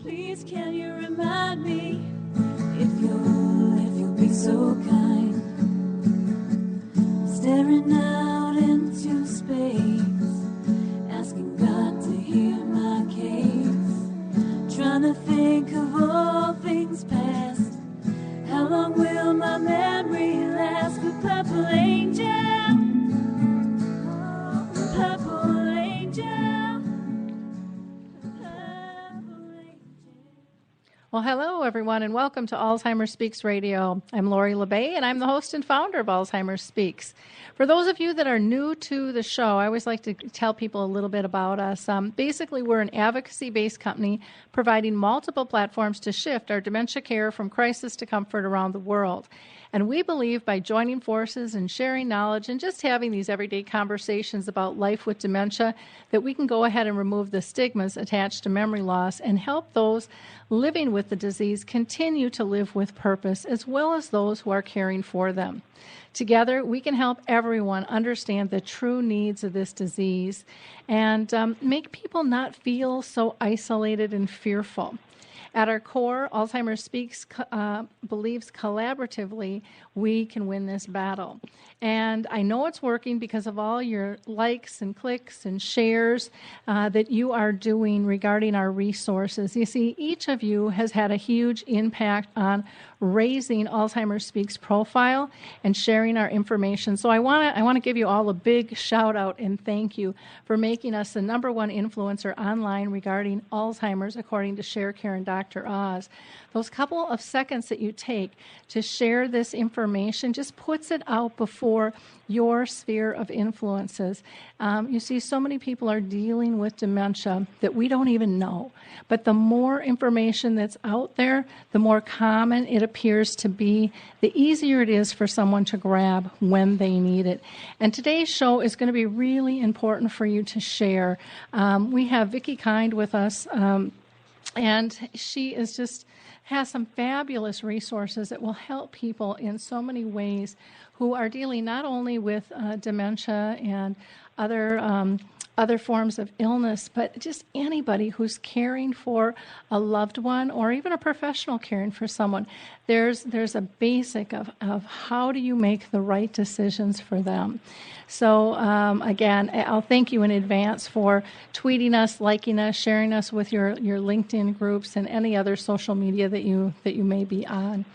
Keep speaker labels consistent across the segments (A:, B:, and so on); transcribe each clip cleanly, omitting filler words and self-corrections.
A: Please can you remind me if you'll be so kind, staring out into space, asking God to hear my case, trying to think of all things past. How long will my memory last? With purple angel, purple angel, purple angel.
B: Well, hello, everyone, and welcome to Alzheimer's Speaks Radio. I'm Lori LeBay, and I'm the host and founder of Alzheimer's Speaks. For those of you that are new to the show, I always like to tell people a little bit about us. Basically, we're an advocacy-based company providing multiple platforms to shift our dementia care from crisis to comfort around the world. And we believe by joining forces and sharing knowledge and just having these everyday conversations about life with dementia that we can go ahead and remove the stigmas attached to memory loss and help those living with the disease continue to live with purpose, as well as those who are caring for them. Together, we can help everyone understand the true needs of this disease and make people not feel so isolated and fearful. At our core, Alzheimer's Speaks believes collaboratively we can win this battle. And I know it's working because of all your likes and clicks and shares that you are doing regarding our resources. You see, each of you has had a huge impact on raising Alzheimer's Speaks profile and sharing our information. So I want to give you all a big shout out and thank you for making us the #1 influencer online regarding Alzheimer's, according to ShareCare and Dr. Oz. Those couple of seconds that you take to share this information just puts it out before your sphere of influences. You see, so many people are dealing with dementia that we don't even know. But the more information that's out there, the more common it appears to be, the easier it is for someone to grab when they need it. And today's show is going to be really important for you to share. We have Vicki Kind with us, and she has some fabulous resources that will help people in so many ways who are dealing not only with dementia and other forms of illness, but just anybody who's caring for a loved one or even a professional caring for someone. There's a basic of how do you make the right decisions for them. So again, I'll thank you in advance for tweeting us, liking us, sharing us with your LinkedIn groups and any other social media that you may be on.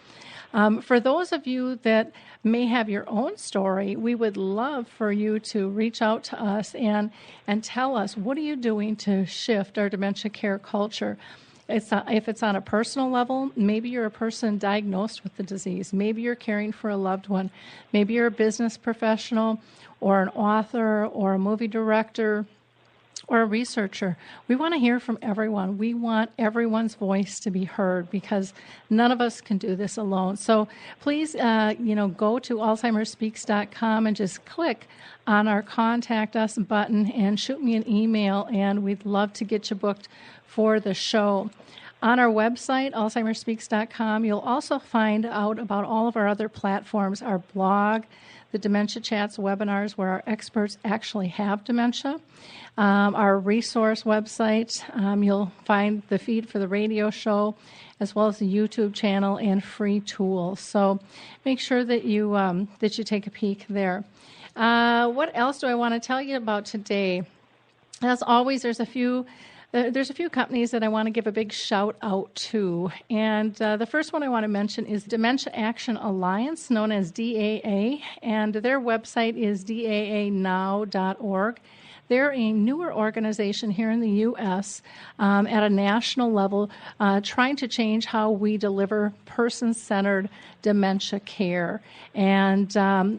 B: For those of you that may have your own story, we would love for you to reach out to us and tell us, what are you doing to shift our dementia care culture? If it's on a personal level, maybe you're a person diagnosed with the disease. Maybe you're caring for a loved one. Maybe you're a business professional or an author or a movie director or a researcher. We want to hear from everyone. We want everyone's voice to be heard because none of us can do this alone. So please, go to alzheimersspeaks.com and just click on our Contact Us button and shoot me an email, and we'd love to get you booked for the show. On our website, alzheimersspeaks.com, you'll also find out about all of our other platforms, our blog, the Dementia Chats webinars where our experts actually have dementia, our resource website. You'll find the feed for the radio show, as well as the YouTube channel and free tools. So make sure that you take a peek there. What else do I want to tell you about today? As always, there's a few companies that I want to give a big shout out to. And the first one I want to mention is Dementia Action Alliance, known as DAA, and their website is daanow.org. They're a newer organization here in the U.S. At a national level, trying to change how we deliver person-centered dementia care. And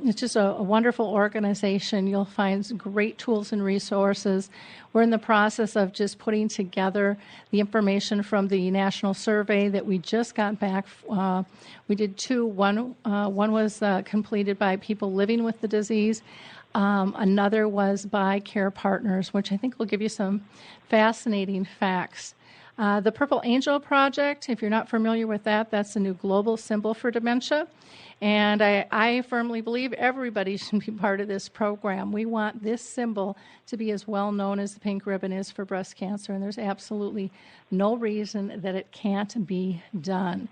B: it's just a wonderful organization. You'll find great tools and resources. We're in the process of just putting together the information from the national survey that we just got back. We did two. One was completed by people living with the disease. Another was by care partners, which I think will give you some fascinating facts. The Purple Angel Project, if you're not familiar with that, that's a new global symbol for dementia. And I firmly believe everybody should be part of this program. We want this symbol to be as well known as the pink ribbon is for breast cancer, and there's absolutely no reason that it can't be done.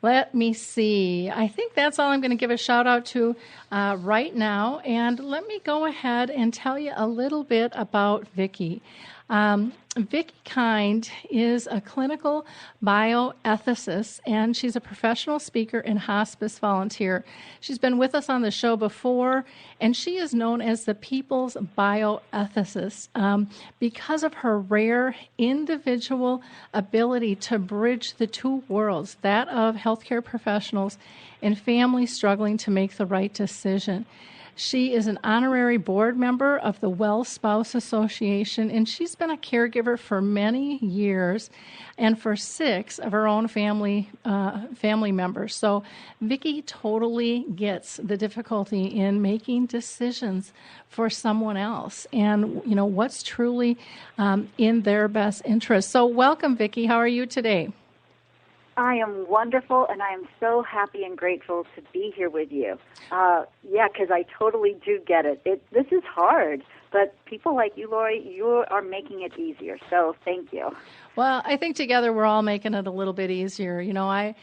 B: Let me see. I think that's all I'm going to give a shout out to right now. And let me go ahead and tell you a little bit about Vicki. Vicki Kind is a clinical bioethicist, and she's a professional speaker and hospice volunteer. She's been with us on the show before, and she is known as the People's Bioethicist because of her rare individual ability to bridge the two worlds, that of healthcare professionals and families struggling to make the right decision. She is an honorary board member of the Well Spouse Association, and she's been a caregiver for many years and for 6 of her own family members. So Vicki totally gets the difficulty in making decisions for someone else and, you know, what's truly in their best interest. So welcome, Vicki. How are you today?
C: I am wonderful, and I am so happy and grateful to be here with you. Because I totally do get it. This is hard, but people like you, Lori, you are making it easier, so thank you.
B: Well, I think together we're all making it a little bit easier. You know, I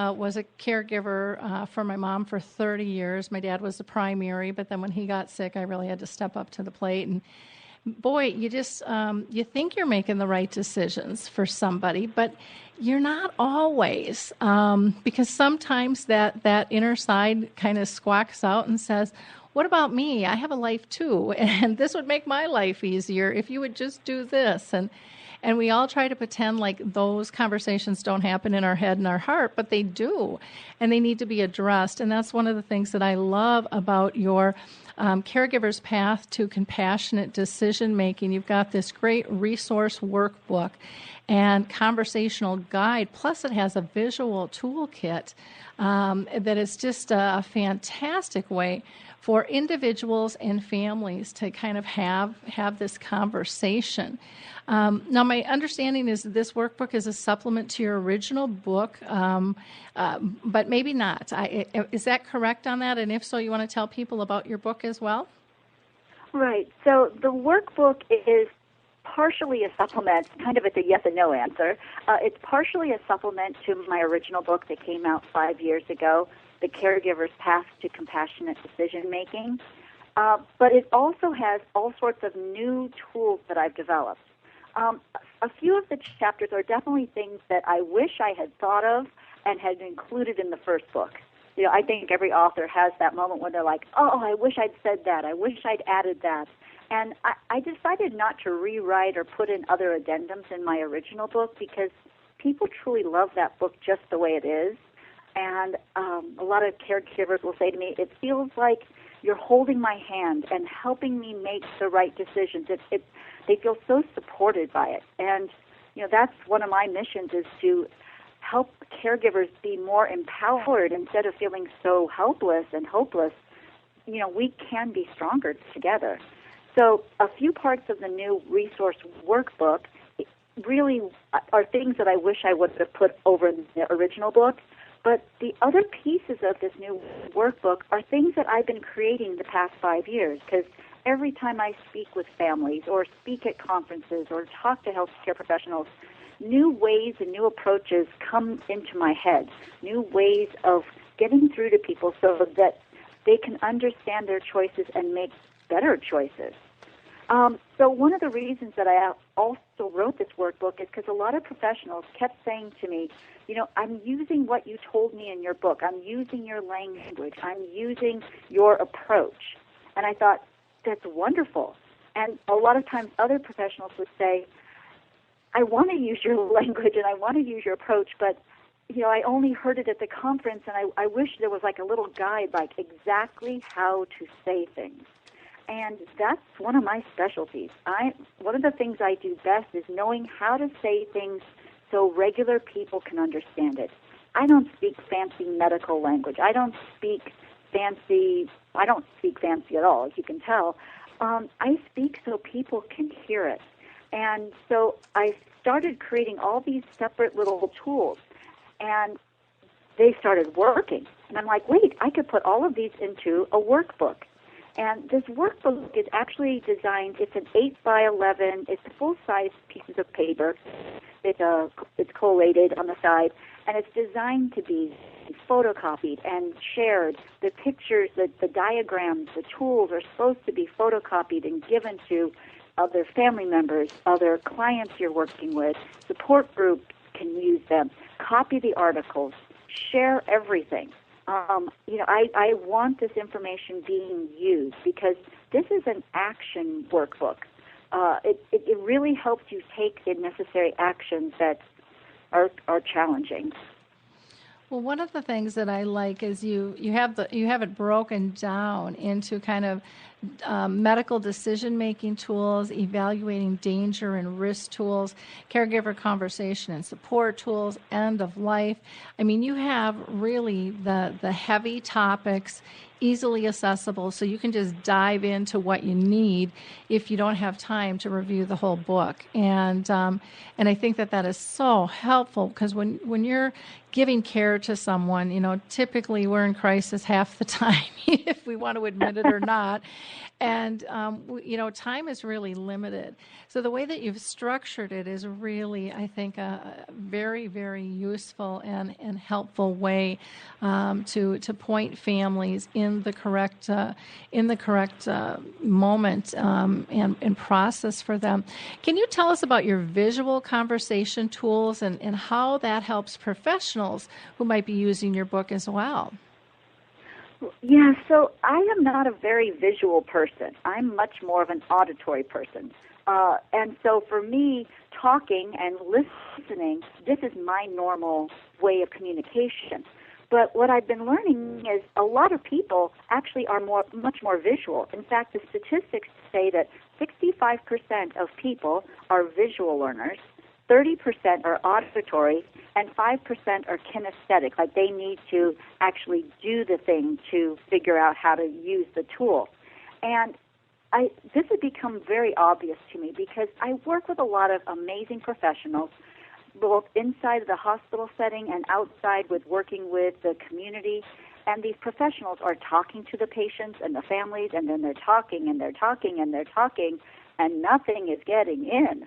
B: was a caregiver for my mom for 30 years. My dad was the primary, but then when he got sick, I really had to step up to the plate. And boy, you just you think you're making the right decisions for somebody, but you're not always, because sometimes that inner side kind of squawks out and says, what about me? I have a life too, and this would make my life easier if you would just do this. And we all try to pretend like those conversations don't happen in our head and our heart, but they do, and they need to be addressed. And that's one of the things that I love about your Caregiver's Path to Compassionate Decision Making. You've got this great resource workbook and conversational guide, plus it has a visual toolkit that is just a fantastic way for individuals and families to kind of have this conversation. Now, my understanding is that this workbook is a supplement to your original book, but maybe not. Is that correct on that? And if so, you want to tell people about your book as well?
C: Right. So the workbook is partially a supplement, kind of it's a yes and no answer. It's partially a supplement to my original book that came out 5 years ago, The Caregiver's Path to Compassionate Decision Making. But it also has all sorts of new tools that I've developed. A few of the chapters are definitely things that I wish I had thought of and had included in the first book. You know, I think every author has that moment when they're like, oh, I wish I'd said that. I wish I'd added that. And I decided not to rewrite or put in other addendums in my original book because people truly love that book just the way it is. And a lot of caregivers will say to me, it feels like you're holding my hand and helping me make the right decisions. They feel so supported by it. And, you know, that's one of my missions is to help caregivers be more empowered instead of feeling so helpless and hopeless. You know, we can be stronger together. So a few parts of the new resource workbook really are things that I wish I would have put over in the original book. But the other pieces of this new workbook are things that I've been creating the past 5 years, because every time I speak with families or speak at conferences or talk to healthcare professionals, new ways and new approaches come into my head, new ways of getting through to people so that they can understand their choices and make better choices. So one of the reasons that I also wrote this workbook is because a lot of professionals kept saying to me, you know, I'm using what you told me in your book. I'm using your language. I'm using your approach. And I thought, that's wonderful. And a lot of times other professionals would say, I want to use your language and I want to use your approach, but, you know, I only heard it at the conference, and I wish there was like a little guide, like exactly how to say things. And that's one of my specialties. One of the things I do best is knowing how to say things so regular people can understand it. I don't speak fancy medical language. I don't speak fancy at all, as you can tell. I speak so people can hear it. And so I started creating all these separate little tools, and they started working. And I'm like, wait, I could put all of these into a workbook. And this workbook is actually designed, it's an 8 by 11, it's full-size pieces of paper. It's collated on the side, and it's designed to be photocopied and shared. The pictures, the diagrams, the tools are supposed to be photocopied and given to other family members, other clients you're working with. Support groups can use them. Copy the articles. Share everything. I want this information being used because this is an action workbook. It really helps you take the necessary actions that are challenging.
B: Well, one of the things that I like is you have it broken down into kind of medical decision-making tools, evaluating danger and risk tools, caregiver conversation and support tools, end of life. I mean, you have really the heavy topics easily accessible, so you can just dive into what you need if you don't have time to review the whole book. And I think that is so helpful because when you're giving care to someone, typically we're in crisis half the time, if we want to admit it or not. And, time is really limited. So the way that you've structured it is really, I think, a very, very useful and helpful way to point families in the correct moment and process for them. Can you tell us about your visual conversation tools and how that helps professionals who might be using your book as well?
C: Yeah, so I am not a very visual person. I'm much more of an auditory person. And so for me, talking and listening, this is my normal way of communication. But what I've been learning is a lot of people actually are much more visual. In fact, the statistics say that 65% of people are visual learners, 30% are auditory, and 5% are kinesthetic, like they need to actually do the thing to figure out how to use the tool. And this has become very obvious to me because I work with a lot of amazing professionals, both inside the hospital setting and outside with working with the community. And these professionals are talking to the patients and the families, and then they're talking and they're talking and they're talking, and nothing is getting in.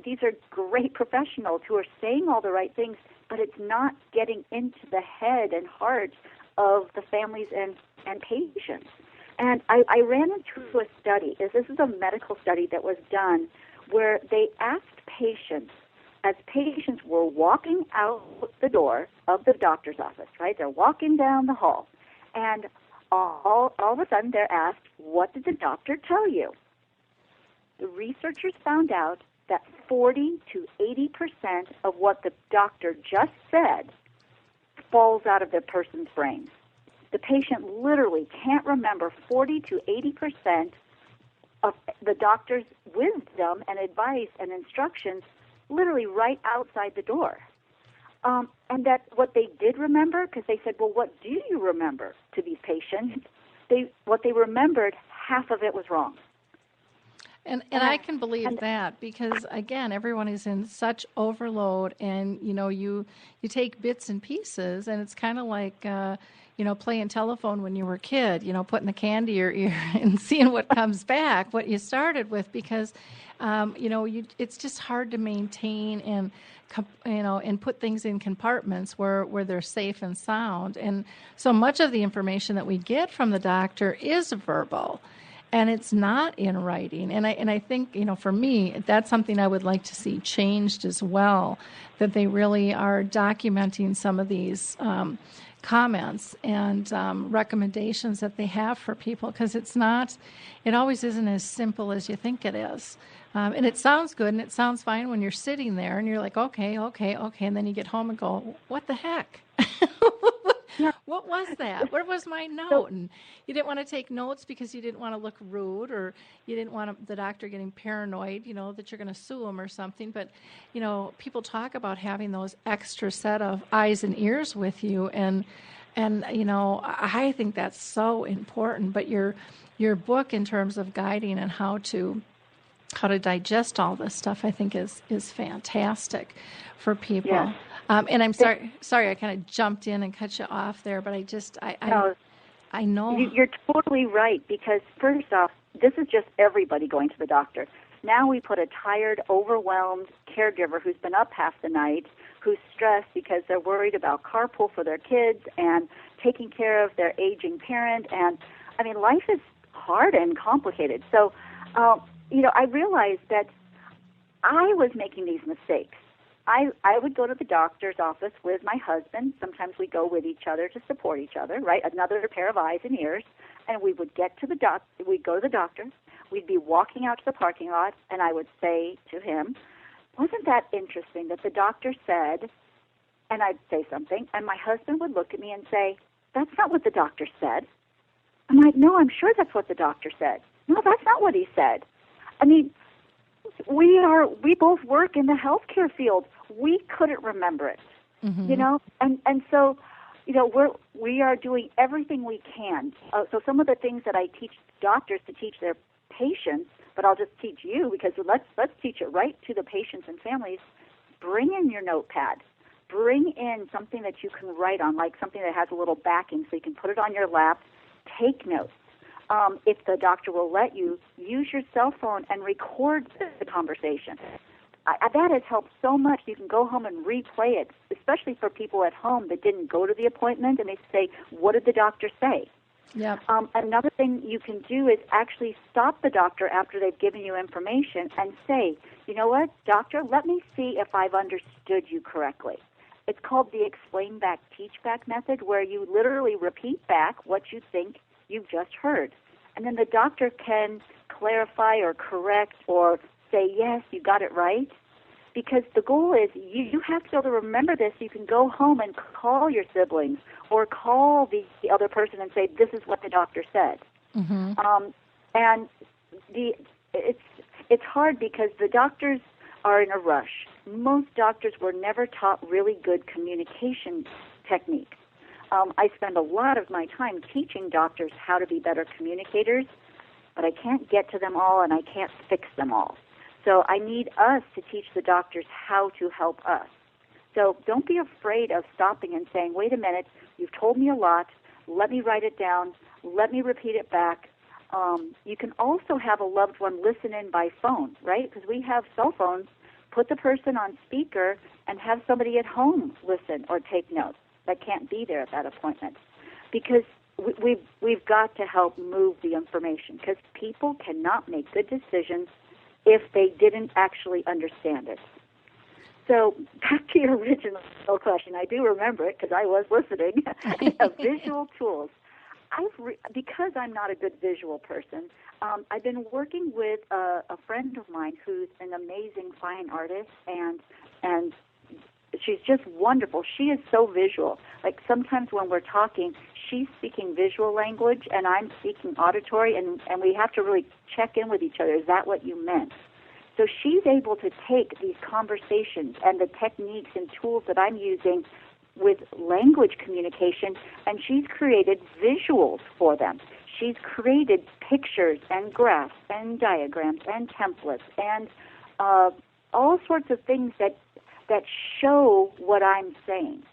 C: These are great professionals who are saying all the right things, but it's not getting into the head and heart of the families and patients. And I ran into a study. This is a medical study that was done where they asked patients, as patients were walking out the door of the doctor's office, right? They're walking down the hall, and all of a sudden they're asked, what did the doctor tell you? The researchers found out that 40 to 80% of what the doctor just said falls out of the person's brain. The patient literally can't remember 40 to 80% of the doctor's wisdom and advice and instructions literally right outside the door. And that what they did remember, because they said, well, what do you remember to these patients? What they remembered, half of it was wrong.
B: And I can believe that because, again, everyone is in such overload and, you take bits and pieces and it's kind of like, playing telephone when you were a kid, putting the can to your ear and seeing what comes back, what you started with because, it's just hard to maintain and put things in compartments where they're safe and sound. And so much of the information that we get from the doctor is verbal. And it's not in writing. And I think, for me, that's something I would like to see changed as well, that they really are documenting some of these comments and recommendations that they have for people, because it always isn't as simple as you think it is. And it sounds good and it sounds fine when you're sitting there and you're like, okay. And then you get home and go, what the heck? Yeah. What was that? Where was my note? And you didn't want to take notes because you didn't want to look rude, or you didn't want the doctor getting paranoid, that you're going to sue him or something. But, people talk about having those extra set of eyes and ears with you. And I think that's so important. But your book in terms of guiding and how to how to digest all this stuff, I think is fantastic for people.
C: Yeah.
B: And I'm sorry, I kind of jumped in and cut you off there, but I know.
C: You're totally right, because first off, this is just everybody going to the doctor. Now we put a tired, overwhelmed caregiver who's been up half the night, who's stressed because they're worried about carpool for their kids and taking care of their aging parent. And, I mean, life is hard and complicated. So, I realized that I was making these mistakes. I would go to the doctor's office with my husband. Sometimes we go with each other to support each other, right? Another pair of eyes and ears. And we would get to the we'd go to the doctor. We'd be walking out to the parking lot, and I would say to him, "Wasn't that interesting that the doctor said," and I'd say something, and my husband would look at me and say, "That's not what the doctor said." I'm like, "No, I'm sure that's what the doctor said." "No, that's not what he said." I mean, we both work in the healthcare field. We couldn't remember it, and so, we are doing everything we can. So some of the things that I teach doctors to teach their patients, but I'll just teach you, because let's teach it right to the patients and families. Bring in your notepad. Bring in something that you can write on, like something that has a little backing so you can put it on your lap. Take notes. If the doctor will let you, use your cell phone and record the conversation. That has helped so much. You can go home and replay it, especially for people at home that didn't go to the appointment, and they say, "What did the doctor say?"
B: Yep.
C: Another thing you can do is actually stop the doctor after they've given you information and say, "You know what, doctor, let me see if I've understood you correctly." It's called the explain back, teach back method, where you literally repeat back what you think you've just heard. And then the doctor can clarify or correct or say, "Yes, you got it right." Because the goal is you have to be able to remember this. You can go home and call your siblings or call the other person and say, "This is what the doctor said." Mm-hmm. And it's hard because the doctors are in a rush. Most doctors were never taught really good communication techniques. I spend a lot of my time teaching doctors how to be better communicators, but I can't get to them all and I can't fix them all. So I need us to teach the doctors how to help us. So don't be afraid of stopping and saying, "Wait a minute, you've told me a lot. Let me write it down. Let me repeat it back." You can also have a loved one listen in by phone, right? Because we have cell phones. Put the person on speaker and have somebody at home listen or take notes that can't be there at that appointment. Because we've got to help move the information, because people cannot make good decisions if they didn't actually understand it. So back to your original question, I do remember it because I was listening. Visual tools. Because I'm not a good visual person, I've been working with a friend of mine who's an amazing fine artist, and she's just wonderful. She is so visual. Like sometimes when we're talking, she's speaking visual language and I'm speaking auditory, and we have to really check in with each other. Is that what you meant? So she's able to take these conversations and the techniques and tools that I'm using with language communication, and she's created visuals for them. She's created pictures and graphs and diagrams and templates and all sorts of things that show what I'm saying.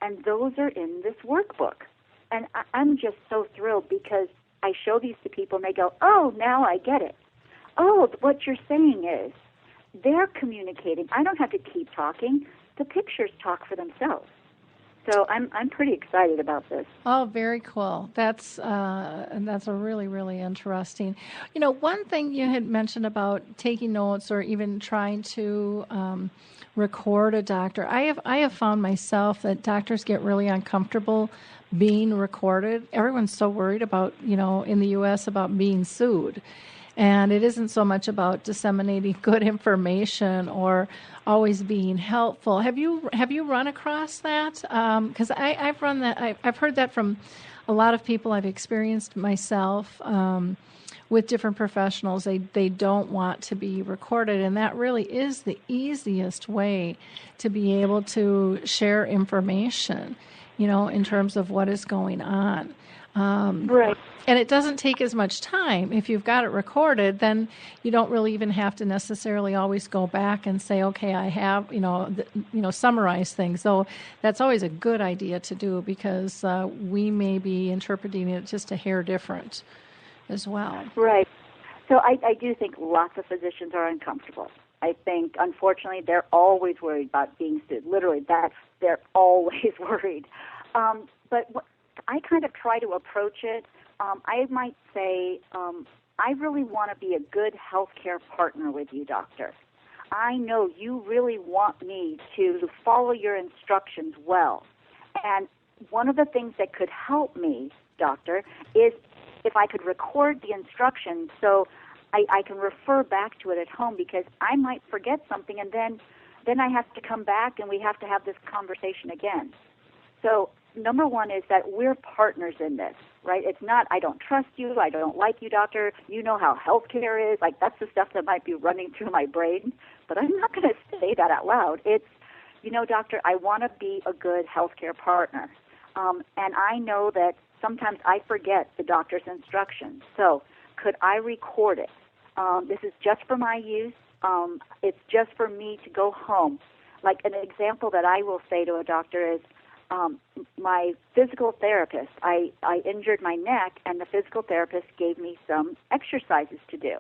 C: And those are in this workbook. And I'm just so thrilled because I show these to people and they go, "Oh, now I get it. Oh, what you're saying is they're communicating. I don't have to keep talking. The pictures talk for themselves." So I'm pretty excited about this.
B: Oh, very cool. That's a really, really interesting. You know, one thing you had mentioned about taking notes or even trying to record a doctor. I have found myself that doctors get really uncomfortable being recorded. Everyone's so worried about, in the U.S. about being sued. And it isn't so much about disseminating good information or always being helpful. Have you run across that? Because I've run that. I've heard that from a lot of people. I've experienced myself with different professionals. They don't want to be recorded, and that really is the easiest way to be able to share information, in terms of what is going on.
C: Right.
B: And it doesn't take as much time. If you've got it recorded, then you don't really even have to necessarily always go back and say, okay, I have, summarize things. So that's always a good idea to do because we may be interpreting it just a hair different as well.
C: Right. So I do think lots of physicians are uncomfortable. I think, unfortunately, they're always worried about being sued. Literally, they're always worried. But I kind of try to approach it. I might say, I really want to be a good healthcare partner with you, doctor. I know you really want me to follow your instructions well. And one of the things that could help me, doctor, is if I could record the instructions so I can refer back to it at home, because I might forget something and then I have to come back and we have to have this conversation again. So number one is that we're partners in this, right? It's not, I don't trust you, I don't like you, doctor, you know how healthcare is. Like, that's the stuff that might be running through my brain, but I'm not going to say that out loud. It's, doctor, I want to be a good healthcare partner. And I know that sometimes I forget the doctor's instructions. So could I record it? This is just for my use. It's just for me to go home. Like, an example that I will say to a doctor is, my physical therapist, I injured my neck, and the physical therapist gave me some exercises to do.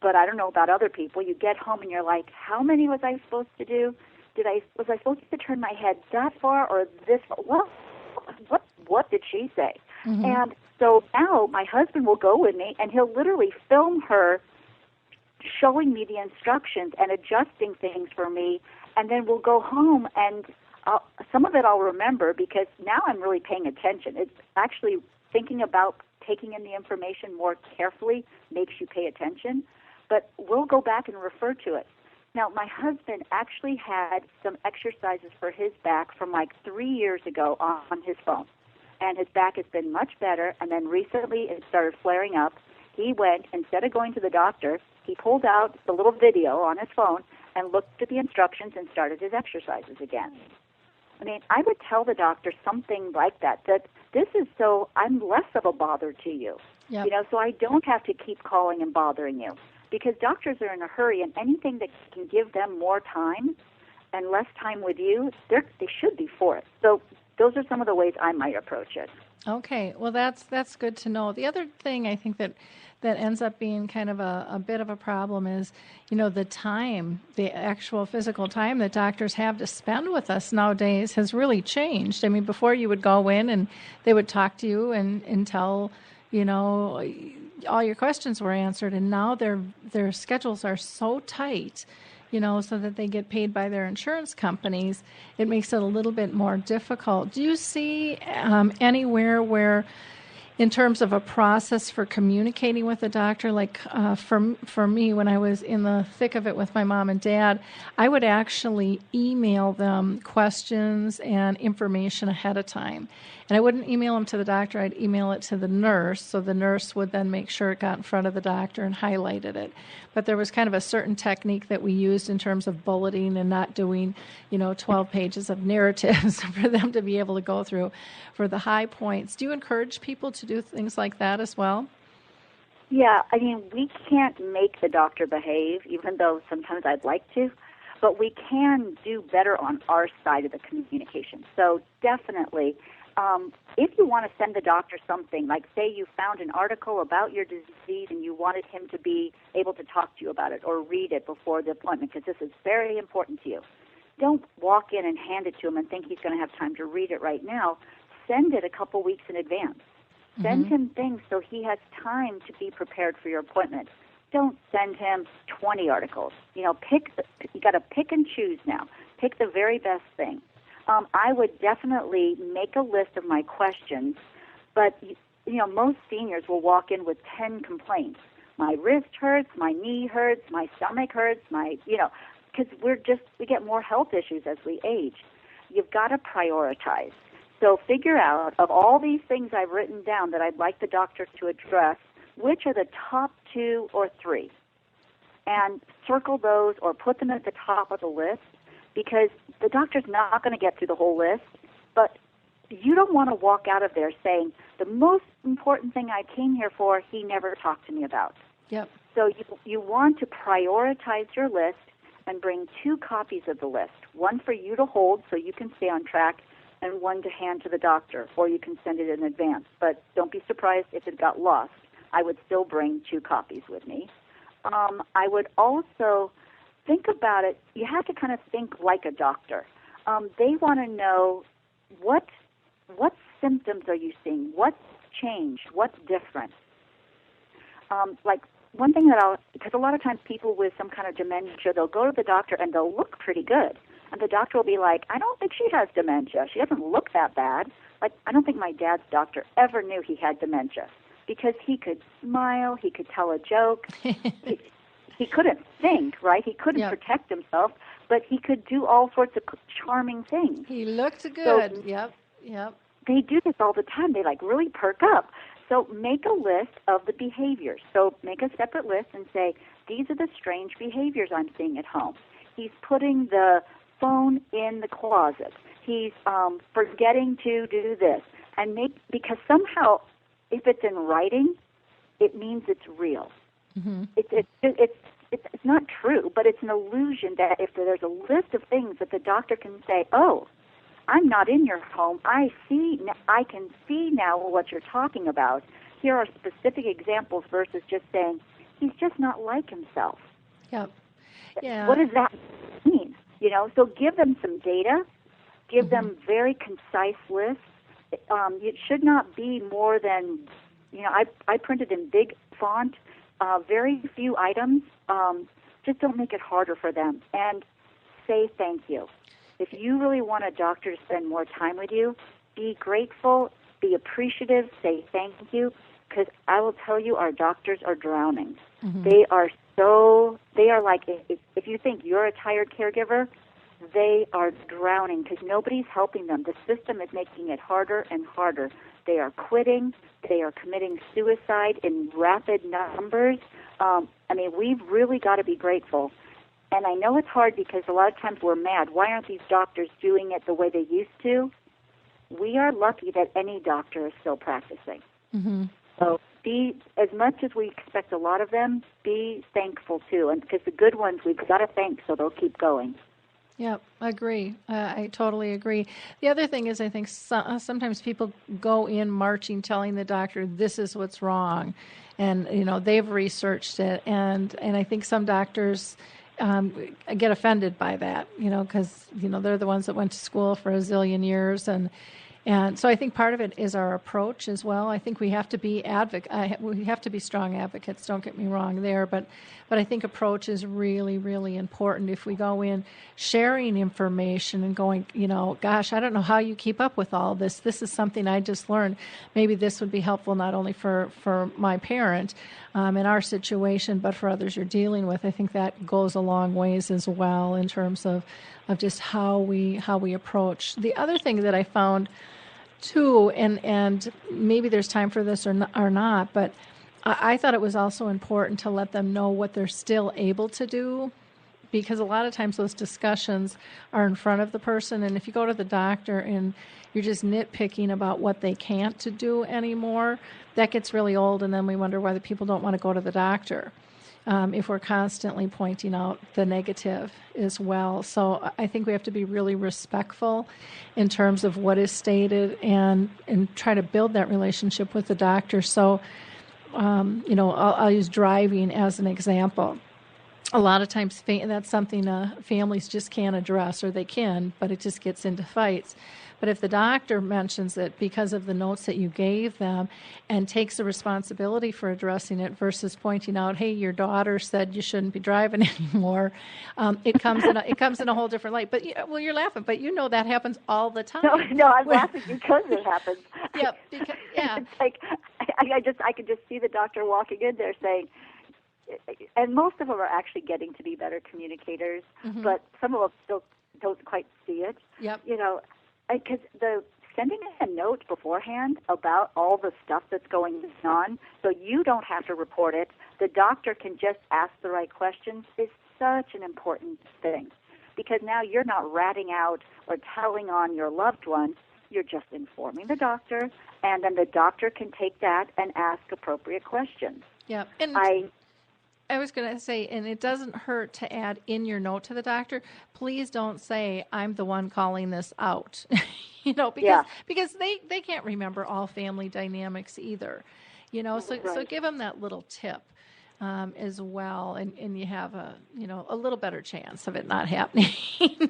C: But I don't know about other people. You get home and you're like, how many was I supposed to do? Was I supposed to turn my head that far or this far? Well, what did she say? Mm-hmm. And so now my husband will go with me, and he'll literally film her showing me the instructions and adjusting things for me, and then we'll go home, and some of it I'll remember because now I'm really paying attention. It's actually thinking about taking in the information more carefully makes you pay attention, but we'll go back and refer to it. Now, my husband actually had some exercises for his back from like 3 years ago on his phone, and his back has been much better, and then recently it started flaring up. He went, instead of going to the doctor, he pulled out the little video on his phone and looked at the instructions and started his exercises again. I mean, I would tell the doctor something like that this is so I'm less of a bother to you,
B: yep.
C: So I don't have to keep calling and bothering you, because doctors are in a hurry, and anything that can give them more time and less time with you, they should be for it. So those are some of the ways I might approach it.
B: Okay, well, that's good to know. The other thing I think that ends up being kind of a bit of a problem is, the time, the actual physical time that doctors have to spend with us nowadays has really changed. I mean, before you would go in and they would talk to you and tell, all your questions were answered, and now their schedules are so tight, so that they get paid by their insurance companies. It makes it a little bit more difficult. Do you see anywhere where, in terms of a process for communicating with a doctor, like for me, when I was in the thick of it with my mom and dad, I would actually email them questions and information ahead of time. And I wouldn't email them to the doctor, I'd email it to the nurse, so the nurse would then make sure it got in front of the doctor and highlighted it. But there was kind of a certain technique that we used in terms of bulleting and not doing, 12 pages of narratives for them to be able to go through for the high points. Do you encourage people to do things like that as well?
C: Yeah, I mean, we can't make the doctor behave, even though sometimes I'd like to, but we can do better on our side of the communication. So definitely, if you want to send the doctor something, like say you found an article about your disease and you wanted him to be able to talk to you about it or read it before the appointment, because this is very important to you, don't walk in and hand it to him and think he's going to have time to read it right now. Send it a couple weeks in advance. Send him things so he has time to be prepared for your appointment. Don't send him 20 articles. You got to pick and choose now. Pick the very best thing. I would definitely make a list of my questions, but most seniors will walk in with 10 complaints. My wrist hurts, my knee hurts, my stomach hurts, because we get more health issues as we age. You've got to prioritize. So figure out, of all these things I've written down that I'd like the doctor to address, which are the top 2 or 3, and circle those or put them at the top of the list, because the doctor's not going to get through the whole list, but you don't want to walk out of there saying, the most important thing I came here for, he never talked to me about.
B: Yep.
C: So you want to prioritize your list and bring 2 copies of the list, one for you to hold so you can stay on track, and one to hand to the doctor, or you can send it in advance. But don't be surprised if it got lost. I would still bring 2 copies with me. I would also think about it. You have to kind of think like a doctor. They want to know what symptoms are you seeing? What's changed? What's different? Like one thing because a lot of times people with some kind of dementia, they'll go to the doctor and they'll look pretty good. And the doctor will be like, I don't think she has dementia. She doesn't look that bad. Like, I don't think my dad's doctor ever knew he had dementia because he could smile, he could tell a joke. He couldn't think, right? He couldn't protect himself, but he could do all sorts of charming things.
B: He looked good.
C: So,
B: Yep.
C: They do this all the time. They, really perk up. So make a list of the behaviors. So make a separate list and say, these are the strange behaviors I'm seeing at home. He's putting the phone in the closet. He's forgetting to do this. And because somehow, if it's in writing, it means it's real. Mm-hmm. It's not true, but it's an illusion that if there's a list of things that the doctor can say, oh, I'm not in your home. I can see now what you're talking about. Here are specific examples versus just saying, he's just not like himself.
B: Yep. Yeah.
C: What does that mean? So give them some data. Give them very concise lists. It should not be more than, I printed in big font, very few items. Just don't make it harder for them. And say thank you. If you really want a doctor to spend more time with you, be grateful, be appreciative, say thank you, because I will tell you our doctors are drowning. Mm-hmm. They are like, if you think you're a tired caregiver, they are drowning because nobody's helping them. The system is making it harder and harder. They are quitting. They are committing suicide in rapid numbers. We've really got to be grateful. And I know it's hard because a lot of times we're mad. Why aren't these doctors doing it the way they used to? We are lucky that any doctor is still practicing. Mm-hmm. So as much as we expect a lot of them, be thankful too. And because the good ones we've got to thank so they'll keep going.
B: Yeah, I agree. I totally agree. The other thing is I think sometimes people go in marching telling the doctor this is what's wrong. And, they've researched it. And I think some doctors get offended by that, because, they're the ones that went to school for a zillion years. And so I think part of it is our approach as well. I think we have to be we have to be strong advocates, don't get me wrong there, but I think approach is really, really important. If we go in sharing information and going, gosh, I don't know how you keep up with all this. This is something I just learned. Maybe this would be helpful not only for my parent in our situation, but for others you're dealing with. I think that goes a long ways as well in terms of just how we approach. The other thing that I found too, and maybe there's time for this or not, but I thought it was also important to let them know what they're still able to do, because a lot of times those discussions are in front of the person, and if you go to the doctor and you're just nitpicking about what they can't to do anymore, that gets really old, and then we wonder why the people don't want to go to the doctor. If we're constantly pointing out the negative as well. So I think we have to be really respectful in terms of what is stated and try to build that relationship with the doctor. So, I'll use driving as an example. A lot of times that's something families just can't address, or they can, but it just gets into fights. But if the doctor mentions it because of the notes that you gave them and takes the responsibility for addressing it versus pointing out, hey, your daughter said you shouldn't be driving anymore, it comes in a whole different light. But you're laughing, but that happens all the time.
C: No, I'm laughing because it happens.
B: Yeah,
C: It's like I could just see the doctor walking in there saying, and most of them are actually getting to be better communicators, but some of them still don't quite see it.
B: Yep.
C: Because sending a note beforehand about all the stuff that's going on, so you don't have to report it, the doctor can just ask the right questions, is such an important thing. Because now you're not ratting out or telling on your loved one, You're just informing the doctor, and then the doctor can take that and ask appropriate questions.
B: Yeah, and I was going to say, and it doesn't hurt to add in your note to the doctor, please don't say, I'm the one calling this out, because they can't remember all family dynamics either, so give them that little tip as well, and you have a little better chance of it not happening.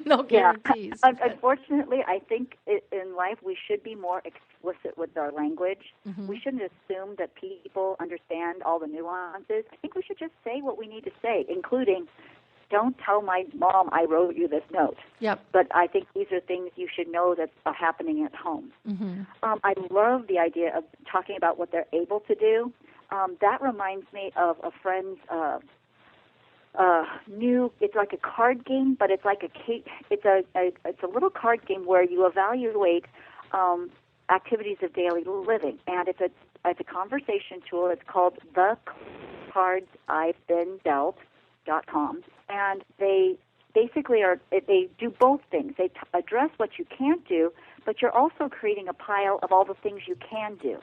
B: No guarantees.
C: Unfortunately, I think in life we should be more explicit with our language.
B: Mm-hmm.
C: We shouldn't assume that people understand all the nuances. I think we should just say what we need to say, including, don't tell my mom I wrote you this note.
B: Yep.
C: But I think these are things you should know that are happening at home.
B: Mm-hmm.
C: I love the idea of talking about what they're able to do. That reminds me of a friend's it's like a card game, but it's like it's a little card game where you evaluate activities of daily living, and it's a conversation tool. It's called thecardsivebeendelt.com, and they basically they do both things. They address what you can't do, but you're also creating a pile of all the things you can do.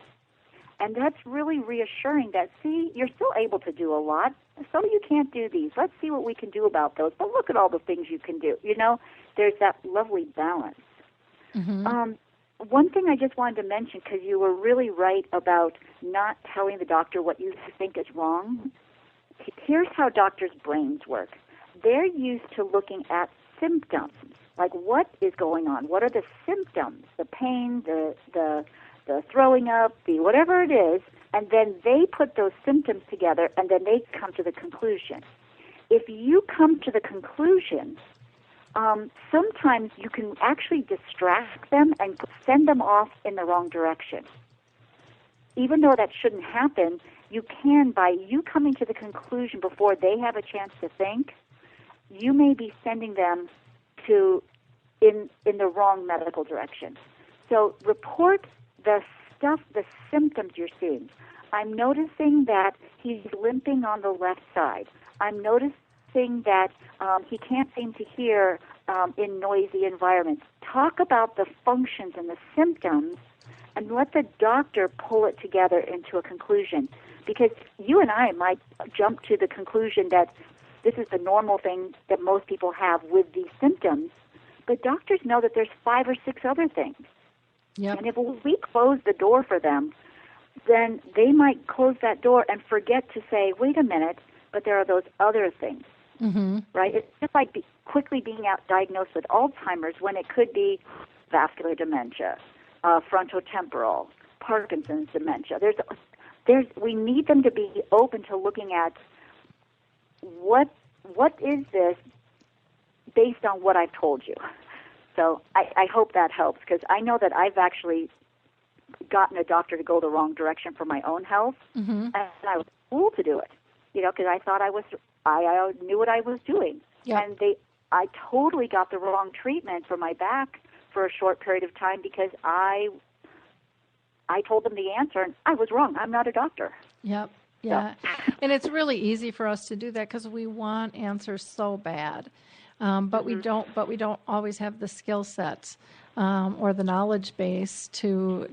C: And that's really reassuring that, see, you're still able to do a lot, so you can't do these. Let's see what we can do about those. But look at all the things you can do. There's that lovely balance.
B: Mm-hmm.
C: One thing I just wanted to mention, because you were really right about not telling the doctor what you think is wrong. Here's how doctors' brains work. They're used to looking at symptoms, like what is going on. What are the symptoms? The pain, the throwing up, the whatever it is, and then they put those symptoms together, and then they come to the conclusion. If you come to the conclusion, sometimes you can actually distract them and send them off in the wrong direction. Even though that shouldn't happen, you can, by you coming to the conclusion before they have a chance to think, you may be sending them in the wrong medical direction. So report the symptoms you're seeing. I'm noticing that he's limping on the left side. I'm noticing that he can't seem to hear in noisy environments. Talk about the functions and the symptoms and let the doctor pull it together into a conclusion. Because you and I might jump to the conclusion that this is the normal thing that most people have with these symptoms, but doctors know that there's 5 or 6 other things.
B: Yep.
C: And if we close the door for them, then they might close that door and forget to say, wait a minute, but there are those other things,
B: mm-hmm.
C: right? It's just like quickly being diagnosed with Alzheimer's when it could be vascular dementia, frontotemporal, Parkinson's dementia. We need them to be open to looking at what is this based on what I've told you. So I hope that helps, because I know that I've actually gotten a doctor to go the wrong direction for my own health,
B: mm-hmm.
C: and I was fooled to do it, because I thought I knew what I was doing,
B: yep.
C: and I totally got the wrong treatment for my back for a short period of time because I told them the answer, and I was wrong. I'm not a doctor.
B: Yep. Yeah, and it's really easy for us to do that because we want answers so bad. But
C: mm-hmm.
B: we don't always have the skill sets or the knowledge base to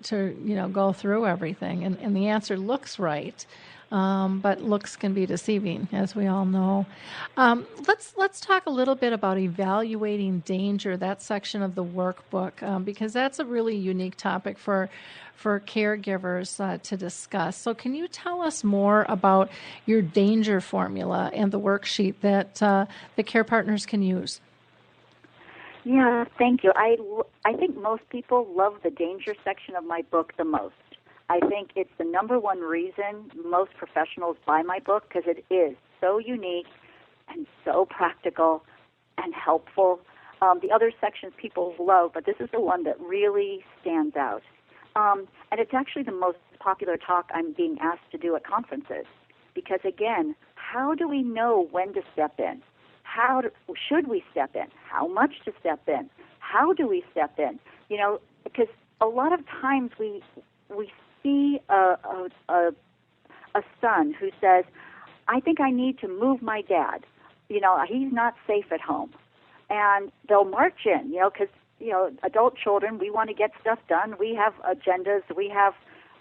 B: go through everything. And the answer looks right, but looks can be deceiving, as we all know. Let's talk a little bit about evaluating danger, that section of the workbook, because that's a really unique topic for caregivers to discuss. So can you tell us more about your danger formula and the worksheet that the care partners can use?
C: Yeah, thank you. I think most people love the danger section of my book the most. I think it's the number one reason most professionals buy my book, because it is so unique and so practical and helpful. The other sections people love, but this is the one that really stands out. And it's actually the most popular talk I'm being asked to do at conferences. Because, again, how do we know when to step in? Should we step in? How much to step in? How do we step in? Because a lot of times we see a son who says, I think I need to move my dad. He's not safe at home. And they'll march in, because adult children, we want to get stuff done. We have agendas.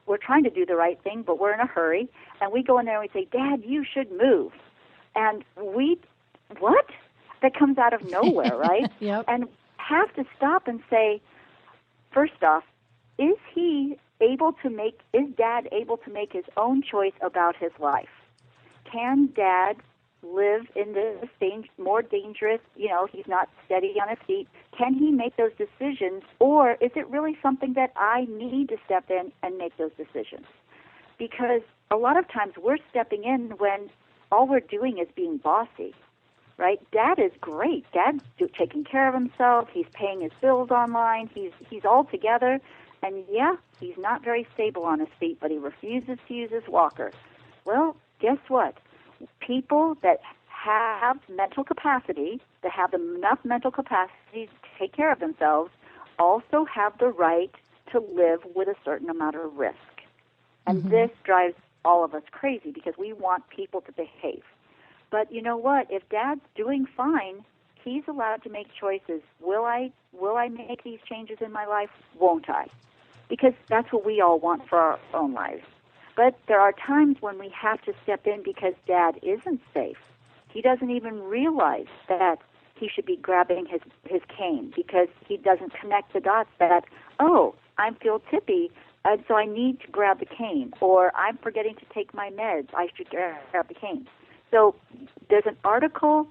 C: We're trying to do the right thing, but we're in a hurry. And we go in there and we say, Dad, you should move. And what? That comes out of nowhere, right?
B: Yep.
C: And have to stop and say, first off, is Dad able to make his own choice about his life? Can Dad live in this more dangerous, he's not steady on his feet? Can he make those decisions, or is it really something that I need to step in and make those decisions? Because a lot of times we're stepping in when all we're doing is being bossy, right? Dad is great. Dad's taking care of himself. He's paying his bills online. He's all together. And yeah, he's not very stable on his feet, but he refuses to use his walker. Well, guess what? People that have mental capacity, that have enough mental capacity to take care of themselves, also have the right to live with a certain amount of risk. And this drives all of us crazy because we want people to behave. But you know what? If Dad's doing fine, he's allowed to make choices. Will I make these changes in my life? Won't I? Because that's what we all want for our own lives. But there are times when we have to step in because Dad isn't safe. He doesn't even realize that he should be grabbing his cane because he doesn't connect the dots that, I feel tippy, and so I need to grab the cane, or I'm forgetting to take my meds, I should grab the cane. So there's an article,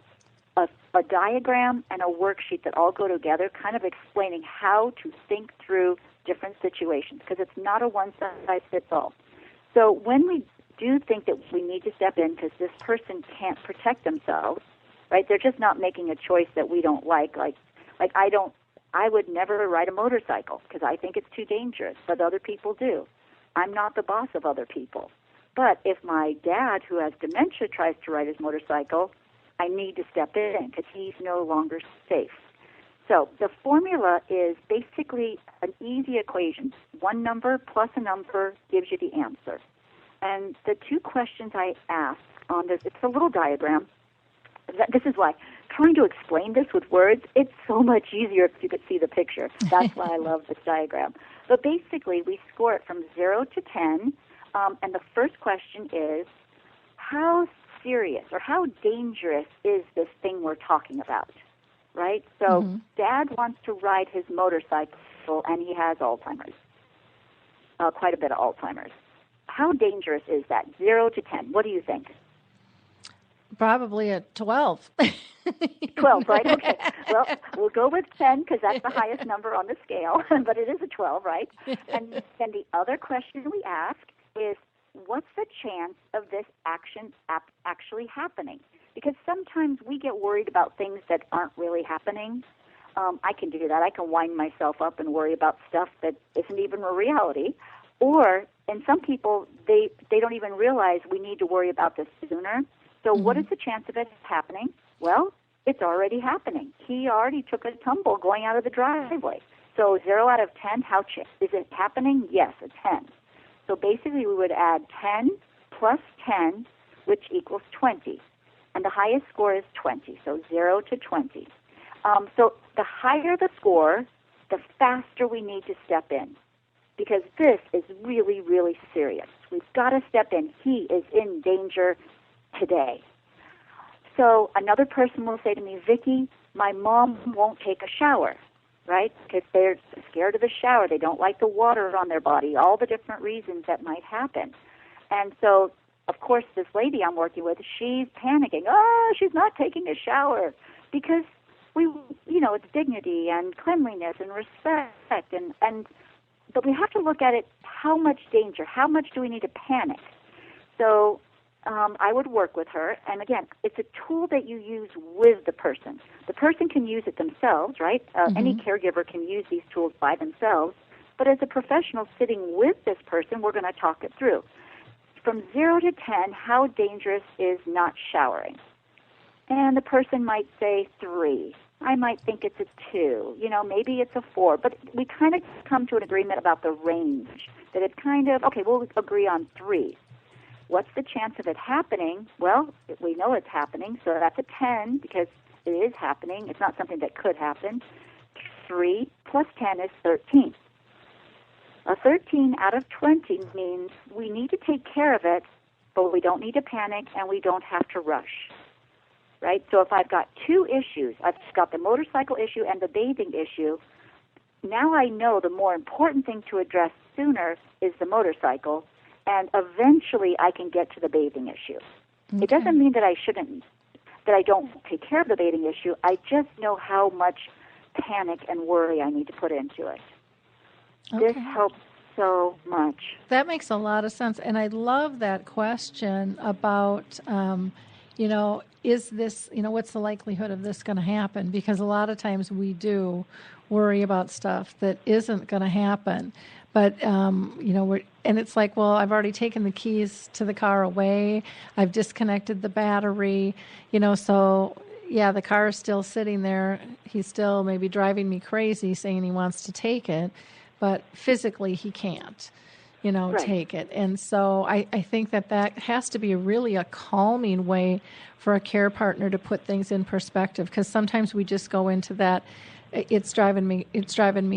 C: a diagram, and a worksheet that all go together, kind of explaining how to think through different situations, because it's not a one-size-fits-all. So when we do think that we need to step in because this person can't protect themselves, right? They're just not making a choice that we don't like. Like I would never ride a motorcycle because I think it's too dangerous, but other people do. I'm not the boss of other people. But if my dad, who has dementia, tries to ride his motorcycle, I need to step in because he's no longer safe. So the formula is basically an easy equation. One number plus a number gives you the answer. And the two questions I ask on this, it's a little diagram. This is why trying to explain this with words, it's so much easier if you could see the picture. That's why I love this diagram. But basically, we score it from 0 to 10. And the first question is, how serious or how dangerous is this thing we're talking about? Right? So Dad wants to ride his motorcycle, and he has Alzheimer's, quite a bit of Alzheimer's. How dangerous is that? 0 to 10. What do you think?
B: Probably a 12.
C: 12, right? Okay. Well, we'll go with 10 because that's the highest number on the scale, but it is a 12, right? And then the other question we ask is, what's the chance of this action actually happening? Because sometimes we get worried about things that aren't really happening. I can do that. I can wind myself up and worry about stuff that isn't even a reality. And some people, they don't even realize we need to worry about this sooner. So what is the chance of it happening? Well, it's already happening. He already took a tumble going out of the driveway. So 0 out of 10, is it happening? Yes, a 10. So basically we would add 10 plus 10, which equals 20. And the highest score is 20, so 0 to 20. So the higher the score, the faster we need to step in, because this is really, really serious. We've got to step in. He is in danger today. So another person will say to me, Vicki, my mom won't take a shower, right? Because they're scared of the shower. They don't like the water on their body, all the different reasons that might happen. And so, of course, this lady I'm working with, she's panicking. Oh, she's not taking a shower because it's dignity and cleanliness and respect. But we have to look at it, how much danger, how much do we need to panic? So I would work with her. And again, it's a tool that you use with the person. The person can use it themselves, right? Any caregiver can use these tools by themselves. But as a professional sitting with this person, we're going to talk it through. From 0 to 10, how dangerous is not showering? And the person might say 3. I might think it's a 2. Maybe it's a 4. But we kind of come to an agreement about the range, that it's kind of, okay, we'll agree on 3. What's the chance of it happening? Well, we know it's happening, so that's a 10 because it is happening. It's not something that could happen. 3 plus 10 is 13. A 13 out of 20 means we need to take care of it, but we don't need to panic and we don't have to rush, right? So if I've got two issues, I've got the motorcycle issue and the bathing issue, now I know the more important thing to address sooner is the motorcycle, and eventually I can get to the bathing issue. Okay. It doesn't mean that I don't take care of the bathing issue. I just know how much panic and worry I need to put into it. Okay. This helps so much.
B: That makes a lot of sense. And I love that question about, is this, what's the likelihood of this going to happen? Because a lot of times we do worry about stuff that isn't going to happen. But, and it's like, well, I've already taken the keys to the car away. I've disconnected the battery, so yeah, the car is still sitting there. He's still maybe driving me crazy saying he wants to take it, but physically he can't, right. Take it. And so I think that has to be really a calming way for a care partner to put things in perspective, because sometimes we just go into that it's driving me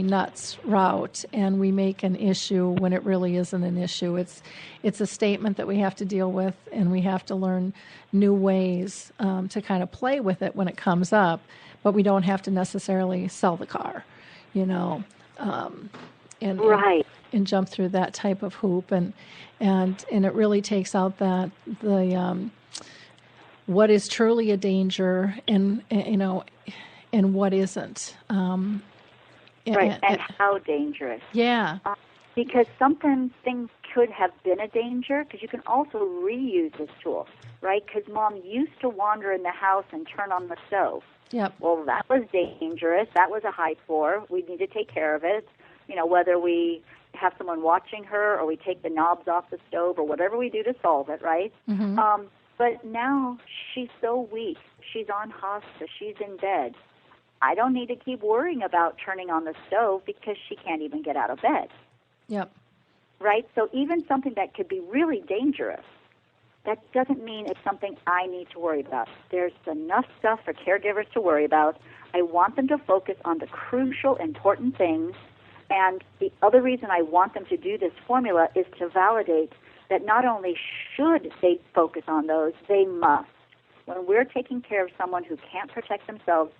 B: nuts route, and we make an issue when it really isn't an issue. It's a statement that we have to deal with, and we have to learn new ways to kind of play with it when it comes up, but we don't have to necessarily sell the car,
C: right.
B: And jump through that type of hoop, and it really takes out the what is truly a danger, and what isn't.
C: Right, and how dangerous.
B: Yeah.
C: Because sometimes things could have been a danger, because you can also reuse this tool, right? Because Mom used to wander in the house and turn on the stove.
B: Yep.
C: Well, that was dangerous. That was a high floor. We need to take care of it. Whether we have someone watching her or we take the knobs off the stove or whatever we do to solve it, right?
B: Mm-hmm.
C: But now she's so weak. She's on hospice. She's in bed. I don't need to keep worrying about turning on the stove because she can't even get out of bed.
B: Yep.
C: Right? So even something that could be really dangerous, that doesn't mean it's something I need to worry about. There's enough stuff for caregivers to worry about. I want them to focus on the crucial, important things. And the other reason I want them to do this formula is to validate that not only should they focus on those, they must. When we're taking care of someone who can't protect themselves,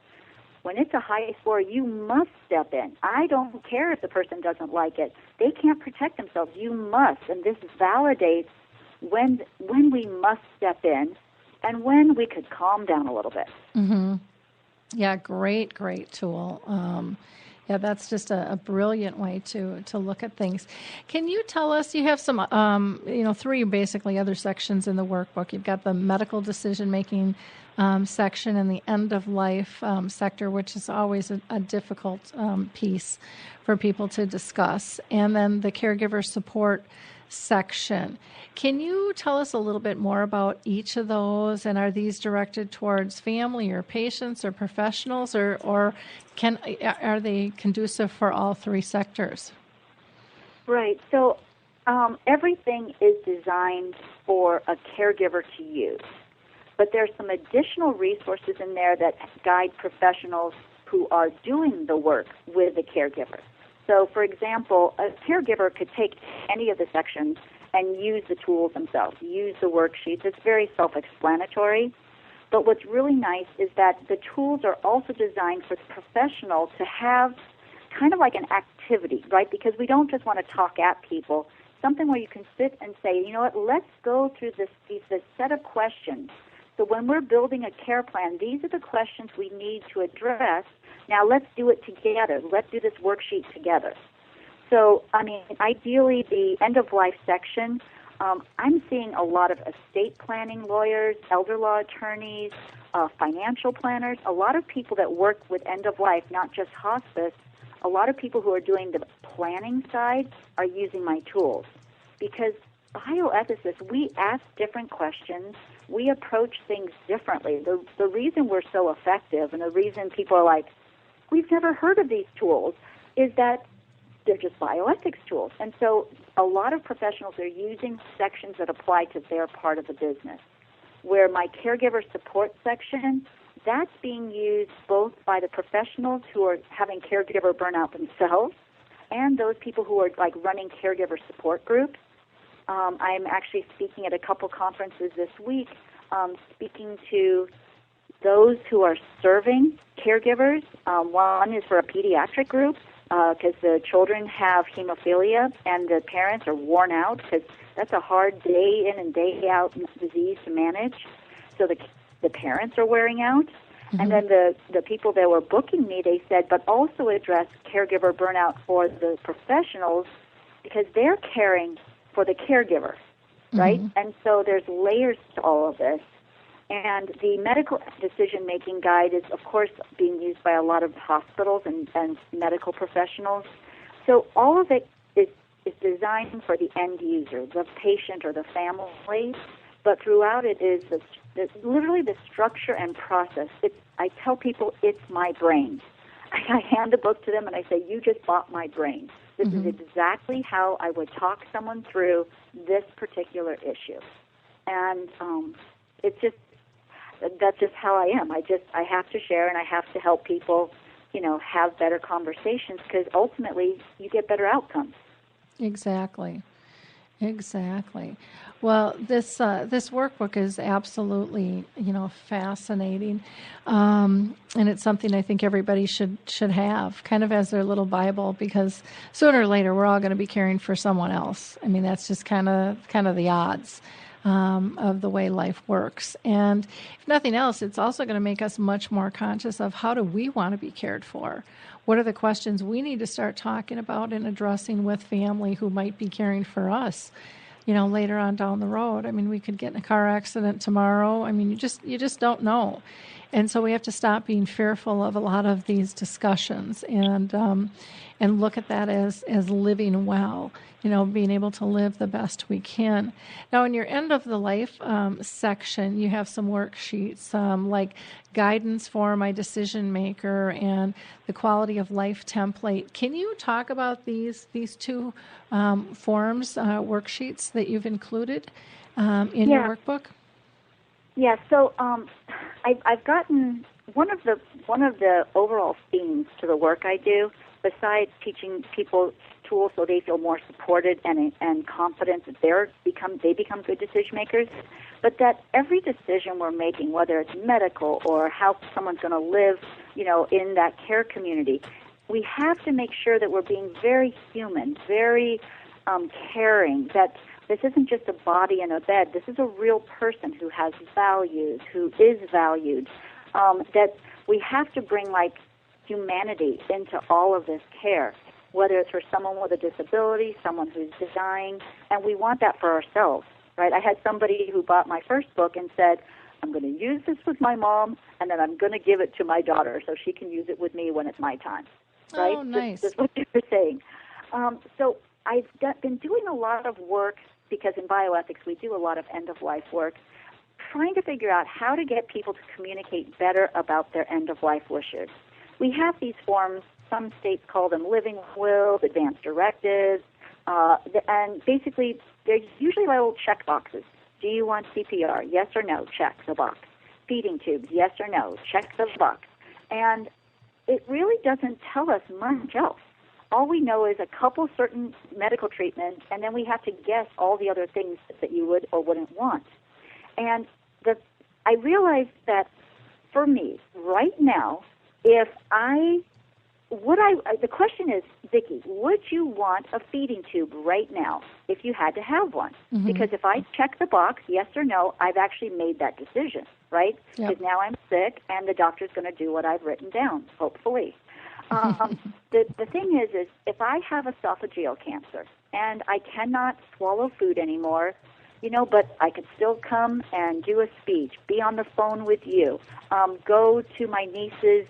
C: when it's a high score, you must step in. I don't care if the person doesn't like it. They can't protect themselves. You must. And this validates when we must step in and when we could calm down a little bit.
B: Mm-hmm. Yeah, great tool. Yeah, that's just a brilliant way to look at things. Can you tell us, you have some, three basically other sections in the workbook. You've got the medical decision-making section and the end-of-life sector, which is always a difficult piece for people to discuss, and then the caregiver support section. Can you tell us a little bit more about each of those, and are these directed towards family or patients or professionals, or are they conducive for all three sectors?
C: Right. So everything is designed for a caregiver to use, but there's some additional resources in there that guide professionals who are doing the work with the caregiver. So, for example, a caregiver could take any of the sections and use the tools themselves, use the worksheets. It's very self-explanatory. But what's really nice is that the tools are also designed for the professional to have kind of like an activity, right? Because we don't just want to talk at people. Something where you can sit and say, you know what, let's go through this set of questions. So when we're building a care plan, these are the questions we need to address. Now let's do it together. Let's do this worksheet together. So, ideally, the end-of-life section, I'm seeing a lot of estate planning lawyers, elder law attorneys, financial planners, a lot of people that work with end-of-life, not just hospice. A lot of people who are doing the planning side are using my tools. Because bioethicists, we ask different questions. We approach things differently. The reason we're so effective and the reason people are like, we've never heard of these tools, is that they're just bioethics tools. And so a lot of professionals are using sections that apply to their part of the business. Where my caregiver support section, that's being used both by the professionals who are having caregiver burnout themselves and those people who are like running caregiver support groups. I'm actually speaking at a couple conferences this week, speaking to those who are serving caregivers. One is for a pediatric group because the children have hemophilia and the parents are worn out because that's a hard day in and day out disease to manage. So the parents are wearing out. Mm-hmm. And then the people that were booking me, they said, but also address caregiver burnout for the professionals because they're caring for the caregiver, right? Mm-hmm. And so there's layers to all of this. And the medical decision-making guide is, of course, being used by a lot of hospitals and medical professionals. So all of it is designed for the end user, the patient or the family, but throughout it is literally the structure and process. I tell people it's my brain. I hand the book to them and I say, you just bought my brain. This mm-hmm. is exactly how I would talk someone through this particular issue. And that's just how I am. I have to share and I have to help people, have better conversations because ultimately you get better outcomes.
B: Exactly. Well, this workbook is absolutely, fascinating, and it's something I think everybody should have, kind of as their little Bible, because sooner or later we're all going to be caring for someone else. I mean, that's just kind of the odds of the way life works. And if nothing else, it's also going to make us much more conscious of how do we want to be cared for. What are the questions we need to start talking about and addressing with family who might be caring for us, later on down the road? I mean, we could get in a car accident tomorrow. I mean, you just don't know. And so we have to stop being fearful of a lot of these discussions and look at that as living well, being able to live the best we can. Now, in your end of the life section, you have some worksheets like guidance for my decision maker and the quality of life template. Can you talk about these two forms, worksheets that you've included in your workbook?
C: Yeah. So I've gotten one of the overall themes to the work I do, besides teaching people tools so they feel more supported and confident that they become good decision makers, but that every decision we're making, whether it's medical or how someone's going to live, in that care community, we have to make sure that we're being very human, very caring, that this isn't just a body in a bed. This is a real person who has values, who is valued, that we have to bring humanity into all of this care, whether it's for someone with a disability, someone who's dying, and we want that for ourselves, right? I had somebody who bought my first book and said, I'm going to use this with my mom, and then I'm going to give it to my daughter so she can use it with me when it's my time, right?
B: Oh, nice.
C: That's what you were saying. So I've been doing a lot of work, because in bioethics we do a lot of end-of-life work, trying to figure out how to get people to communicate better about their end-of-life wishes. We have these forms, some states call them living wills, advance directives, and basically they're usually little check boxes. Do you want CPR? Yes or no? Check the box. Feeding tubes? Yes or no? Check the box. And it really doesn't tell us much else. All we know is a couple certain medical treatments, and then we have to guess all the other things that you would or wouldn't want. And I realized that for me, right now, the question is, Vicki, would you want a feeding tube right now if you had to have one? Mm-hmm. Because if I check the box, yes or no, I've actually made that decision, right? Because now I'm sick, and the doctor's going to do what I've written down, hopefully. The thing is if I have esophageal cancer and I cannot swallow food anymore, but I could still come and do a speech, be on the phone with you, go to my niece's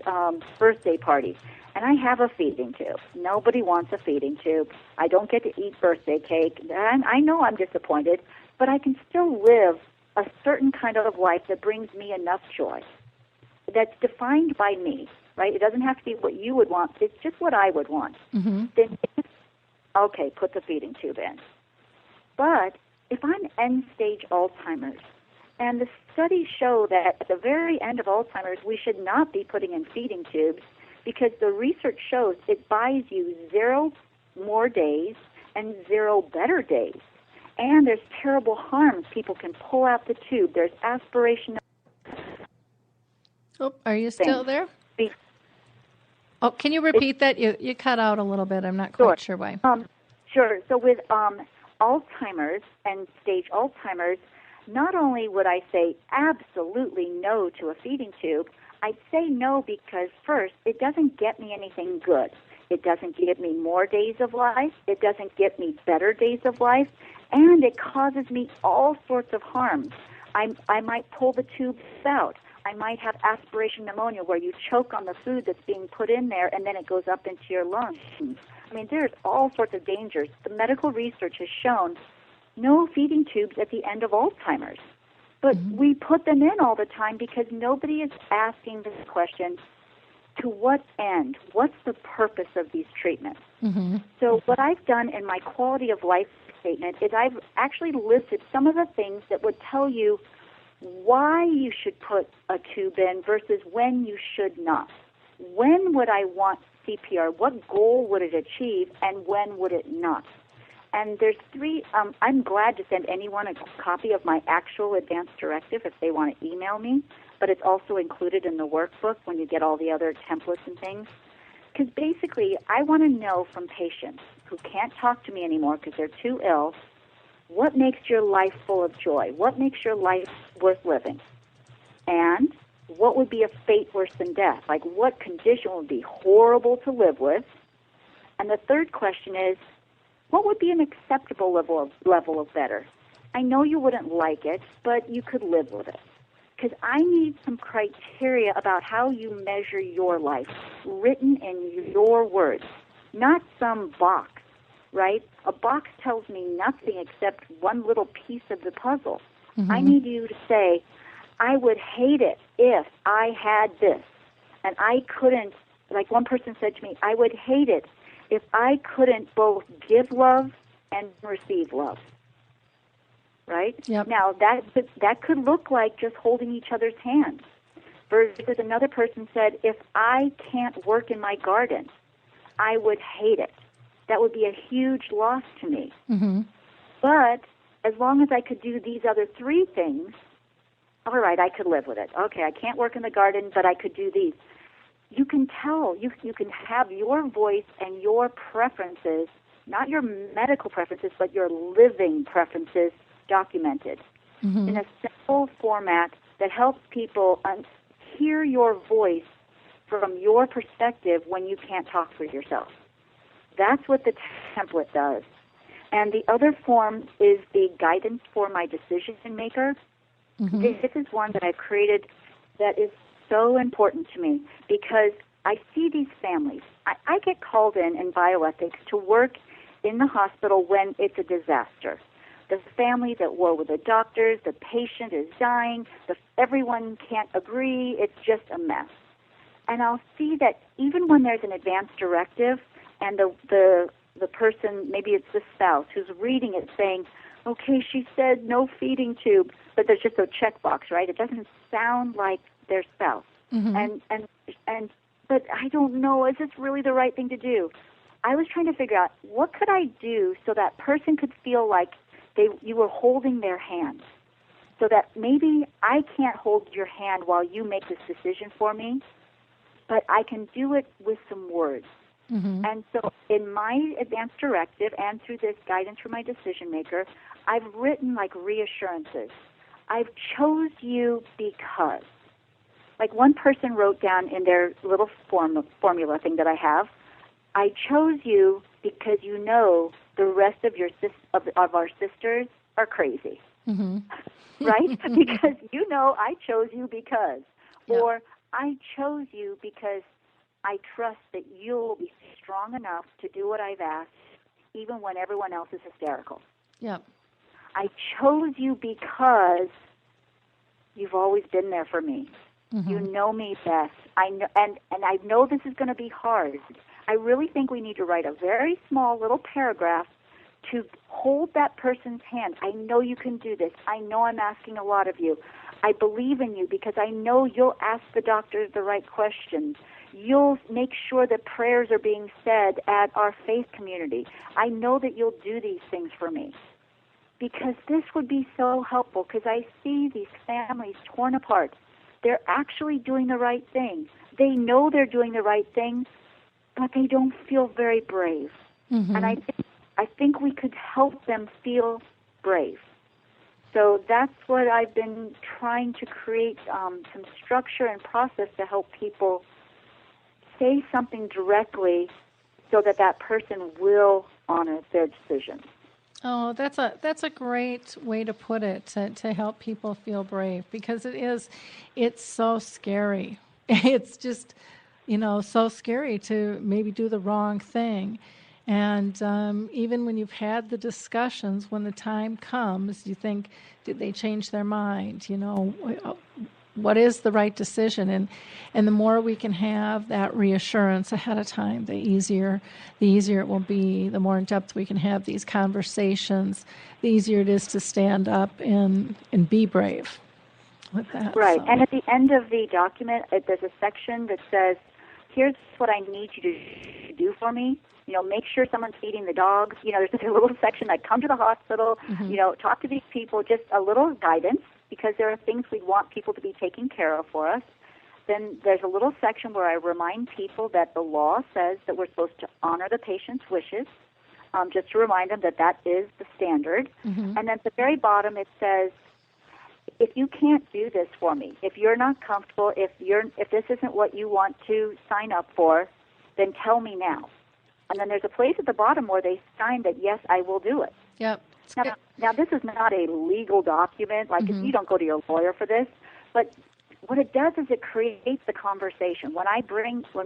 C: birthday party, and I have a feeding tube. Nobody wants a feeding tube. I don't get to eat birthday cake. And I know I'm disappointed, but I can still live a certain kind of life that brings me enough joy, that's defined by me, right? It doesn't have to be what you would want. It's just what I would want. Mm-hmm. Then, okay, put the feeding tube in. But if I'm end-stage Alzheimer's And the studies show that at the very end of Alzheimer's, we should not be putting in feeding tubes because the research shows it buys you 0 more days and 0 better days. And there's terrible harms. People can pull out the tube. There's aspiration.
B: Oh, are you still there? Oh, can you repeat that? You cut out a little bit. I'm not quite sure why.
C: Sure. So with Alzheimer's and stage Alzheimer's, not only would I say absolutely no to a feeding tube, I'd say no because, first, it doesn't get me anything good. It doesn't give me more days of life. It doesn't get me better days of life. And it causes me all sorts of harms. I might pull the tubes out. I might have aspiration pneumonia where you choke on the food that's being put in there and then it goes up into your lungs. I mean, there's all sorts of dangers. The medical research has shown no feeding tubes at the end of Alzheimer's. But we put them in all the time because nobody is asking this question, to what end? What's the purpose of these treatments? So what I've done in my quality of life statement is I've actually listed some of the things that would tell you why you should put a tube in versus when you should not. When would I want CPR? What goal would it achieve, and when would it not? And there's 3, I'm glad to send anyone a copy of my actual advanced directive if they want to email me, but it's also included in the workbook when you get all the other templates and things. Because basically, I want to know from patients who can't talk to me anymore because they're too ill, what makes your life full of joy? What makes your life worth living? And what would be a fate worse than death? Like, what condition would be horrible to live with? And the third question is, what would be an acceptable level of better? I know you wouldn't like it, but you could live with it. Because I need some criteria about how you measure your life, written in your words, not some box, right? A box tells me nothing except one little piece of the puzzle. I need you to say, I would hate it if I had this. And I couldn't, like one person said to me, I would hate it if I couldn't both give love and receive love. Right?
B: Yep.
C: Now, that could look like just holding each other's hands. Versus another person said, if I can't work in my garden, I would hate it. That would be a huge loss to me. But as long as I could do these other 3 things, all right, I could live with it. Okay, I can't work in the garden, but I could do these. You can tell. You can have your voice and your preferences, not your medical preferences, but your living preferences documented in a simple format that helps people hear your voice from your perspective when you can't talk for yourself. That's what the template does. And the other form is the guidance for my decision maker. This is one that I've created that is so important to me because I see these families. I get called in bioethics to work in the hospital when it's a disaster. The family at war with the doctors, the patient is dying, everyone can't agree, it's just a mess. And I'll see that even when there's an advanced directive and the person, maybe it's the spouse, who's reading it saying, okay, she said no feeding tube, but there's just a checkbox, right? It doesn't sound like their spouse. But I don't know, is this really the right thing to do? I was trying to figure out, what could I do so that person could feel like you were holding their hand, so that maybe I can't hold your hand while you make this decision for me, but I can do it with some words. And so in my advanced directive and through this guidance for my decision maker, I've written like reassurances. I've chose you because. Like one person wrote down in their little formula thing that I have, I chose you because you know the rest of of our sisters are crazy. Right? Because you know I chose you because. Yep. Or I chose you because I trust that you'll be strong enough to do what I've asked, even when everyone else is hysterical.
B: Yep.
C: I chose you because you've always been there for me. You know me best. I know, and I know this is going to be hard. I really think we need to write a very small little paragraph to hold that person's hand. I know you can do this. I know I'm asking a lot of you. I believe in you because I know you'll ask the doctors the right questions. You'll make sure that prayers are being said at our faith community. I know that you'll do these things for me. Because this would be so helpful, because I see these families torn apart. They're actually doing the right thing. They know they're doing the right thing, but they don't feel very brave.
B: Mm-hmm.
C: And I think we could help them feel brave. So that's what I've been trying to create, some structure and process to help people say something directly so that that person will honor their decision.
B: Oh, that's a great way to put it, to help people feel brave, because it's so scary. It's just, so scary to maybe do the wrong thing. And even when you've had the discussions, when the time comes, you think, did they change their mind? What is the right decision? And the more we can have that reassurance ahead of time, the easier it will be. The more in depth we can have these conversations, the easier it is to stand up and be brave with that.
C: Right.
B: So.
C: And at the end of the document, there's a section that says, here's what I need you to do for me. Make sure someone's feeding the dogs. There's a little section like come to the hospital, talk to these people, just a little guidance, because there are things we want people to be taking care of for us. Then there's a little section where I remind people that the law says that we're supposed to honor the patient's wishes, just to remind them that that is the standard.
B: Mm-hmm.
C: And then at the very bottom it says, if you can't do this for me, if you're not comfortable, if this isn't what you want to sign up for, then tell me now. And then there's a place at the bottom where they sign that, yes, I will do it.
B: Yep.
C: Now, this is not a legal document, like
B: Mm-hmm.
C: you don't go to your lawyer for this, but what it does is it creates the conversation. When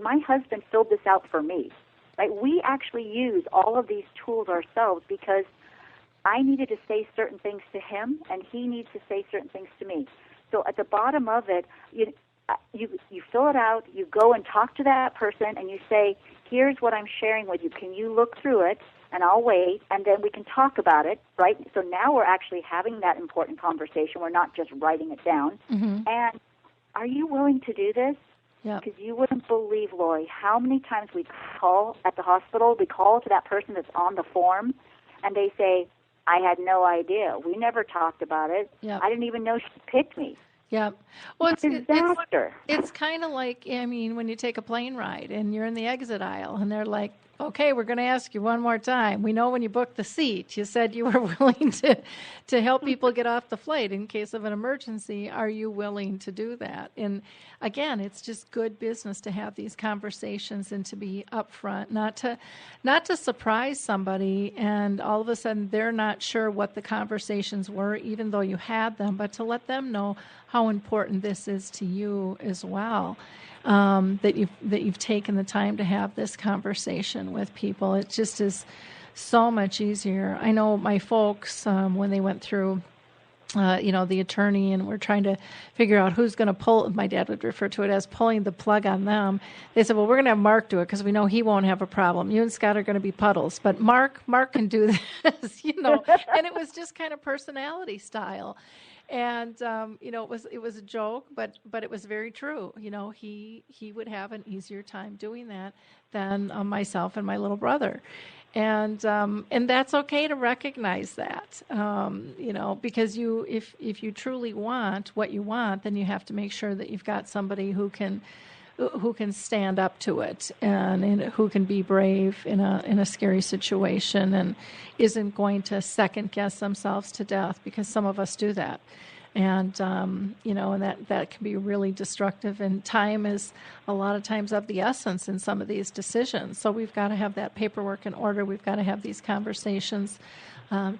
C: my husband filled this out for me, right, we actually use all of these tools ourselves because I needed to say certain things to him, and he needs to say certain things to me. So at the bottom of it, you fill it out, you go and talk to that person, and you say, here's what I'm sharing with you. Can you look through it? And I'll wait, and then we can talk about it, right? So now we're actually having that important conversation. We're not just writing it down.
B: Mm-hmm.
C: And are you willing to do this?
B: Yep.
C: Because you wouldn't believe, Lori, how many times we call at the hospital, we call to that person that's on the form, and they say, I had no idea. We never talked about it.
B: Yep.
C: I didn't even know she picked me.
B: Yep. Well,
C: Disaster.
B: It's kind of like, when you take a plane ride and you're in the exit aisle and they're like, okay, we're going to ask you one more time. We know when you booked the seat, you said you were willing to help people get off the flight in case of an emergency. Are you willing to do that? And again, it's just good business to have these conversations and to be upfront, not to surprise somebody and all of a sudden they're not sure what the conversations were, even though you had them, but to let them know how important this is to you as well. That you've taken the time to have this conversation with people. It just is so much easier. I know my folks, when they went through, the attorney, and we're trying to figure out who's going to pull. My dad would refer to it as pulling the plug on them. They said, well, we're going to have Mark do it because we know he won't have a problem. You and Scott are going to be puddles, but Mark can do this, And it was just kind of personality style. And it was a joke, but it was very true. He would have an easier time doing that than myself and my little brother, and that's okay to recognize that. Because if you truly want what you want, then you have to make sure that you've got somebody who can stand up to it and who can be brave in a scary situation and isn't going to second guess themselves to death, because some of us do that. And, and that can be really destructive. And time is a lot of times of the essence in some of these decisions. So we've got to have that paperwork in order. We've got to have these conversations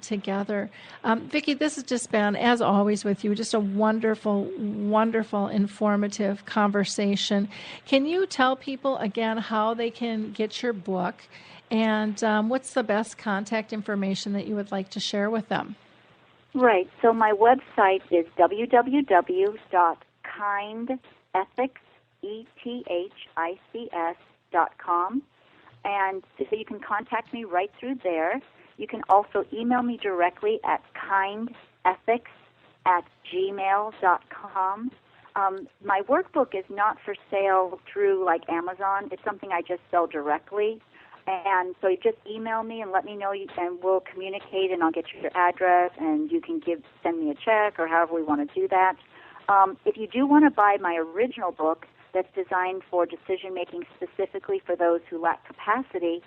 B: together. Vicki, this has just been, as always with you, just a wonderful, wonderful, informative conversation. Can you tell people again how they can get your book, and what's the best contact information that you would like to share with them?
C: Right. So my website is www.kindethics.com, and so you can contact me right through there. You can also email me directly at kindethics@gmail.com. My workbook is not for sale through like Amazon. It's something I just sell directly. And so you just email me and let me know, and we'll communicate, and I'll get you your address, and you can send me a check or however we want to do that. If you do want to buy my original book that's designed for decision-making specifically for those who lack capacity,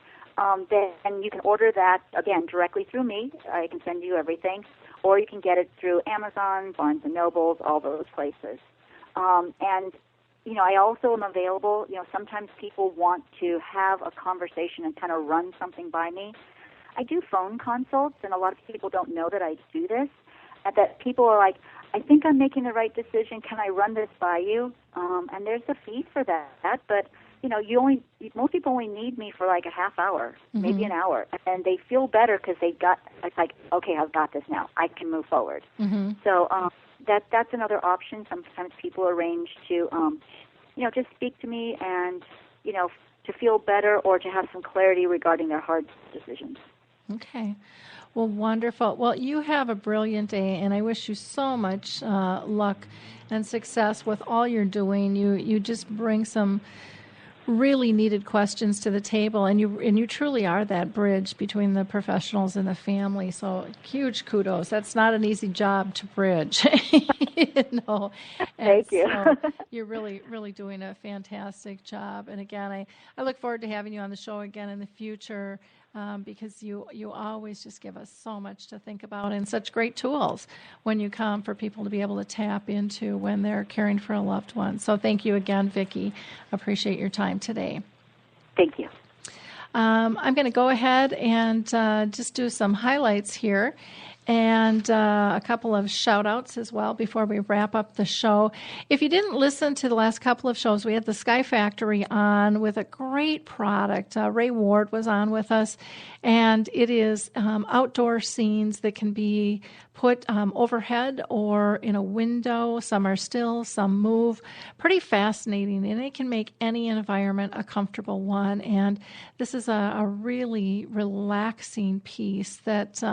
C: then you can order that, again, directly through me. I can send you everything. Or you can get it through Amazon, Barnes & Nobles, all those places. And I also am available. Sometimes people want to have a conversation and kind of run something by me. I do phone consults, and a lot of people don't know that I do this. And that people are like, I think I'm making the right decision. Can I run this by you? And there's a fee for that. But, most people only need me for like a half hour, maybe an hour. And they feel better because it's like, okay, I've got this now. I can move forward. Mm-hmm. So that's another option. Sometimes people arrange to, just speak to me and, to feel better or to have some clarity regarding their hard decisions.
B: Okay. Well, wonderful. Well, you have a brilliant day, and I wish you so much luck and success with all you're doing. You just bring some really needed questions to the table, and you truly are that bridge between the professionals and the family. So huge kudos. That's not an easy job to bridge.
C: Thank you.
B: So you're really, really doing a fantastic job. And again, I look forward to having you on the show again in the future. Because you always just give us so much to think about and such great tools when you come for people to be able to tap into when they're caring for a loved one. So thank you again, Vicki. Appreciate your time today.
C: Thank you.
B: I'm going to go ahead and just do some highlights here. And a couple of shout-outs as well before we wrap up the show. If you didn't listen to the last couple of shows, we had the Sky Factory on with a great product. Ray Ward was on with us, and it is outdoor scenes that can be put overhead or in a window. Some are still, some move. Pretty fascinating, and it can make any environment a comfortable one. And this is a really relaxing piece that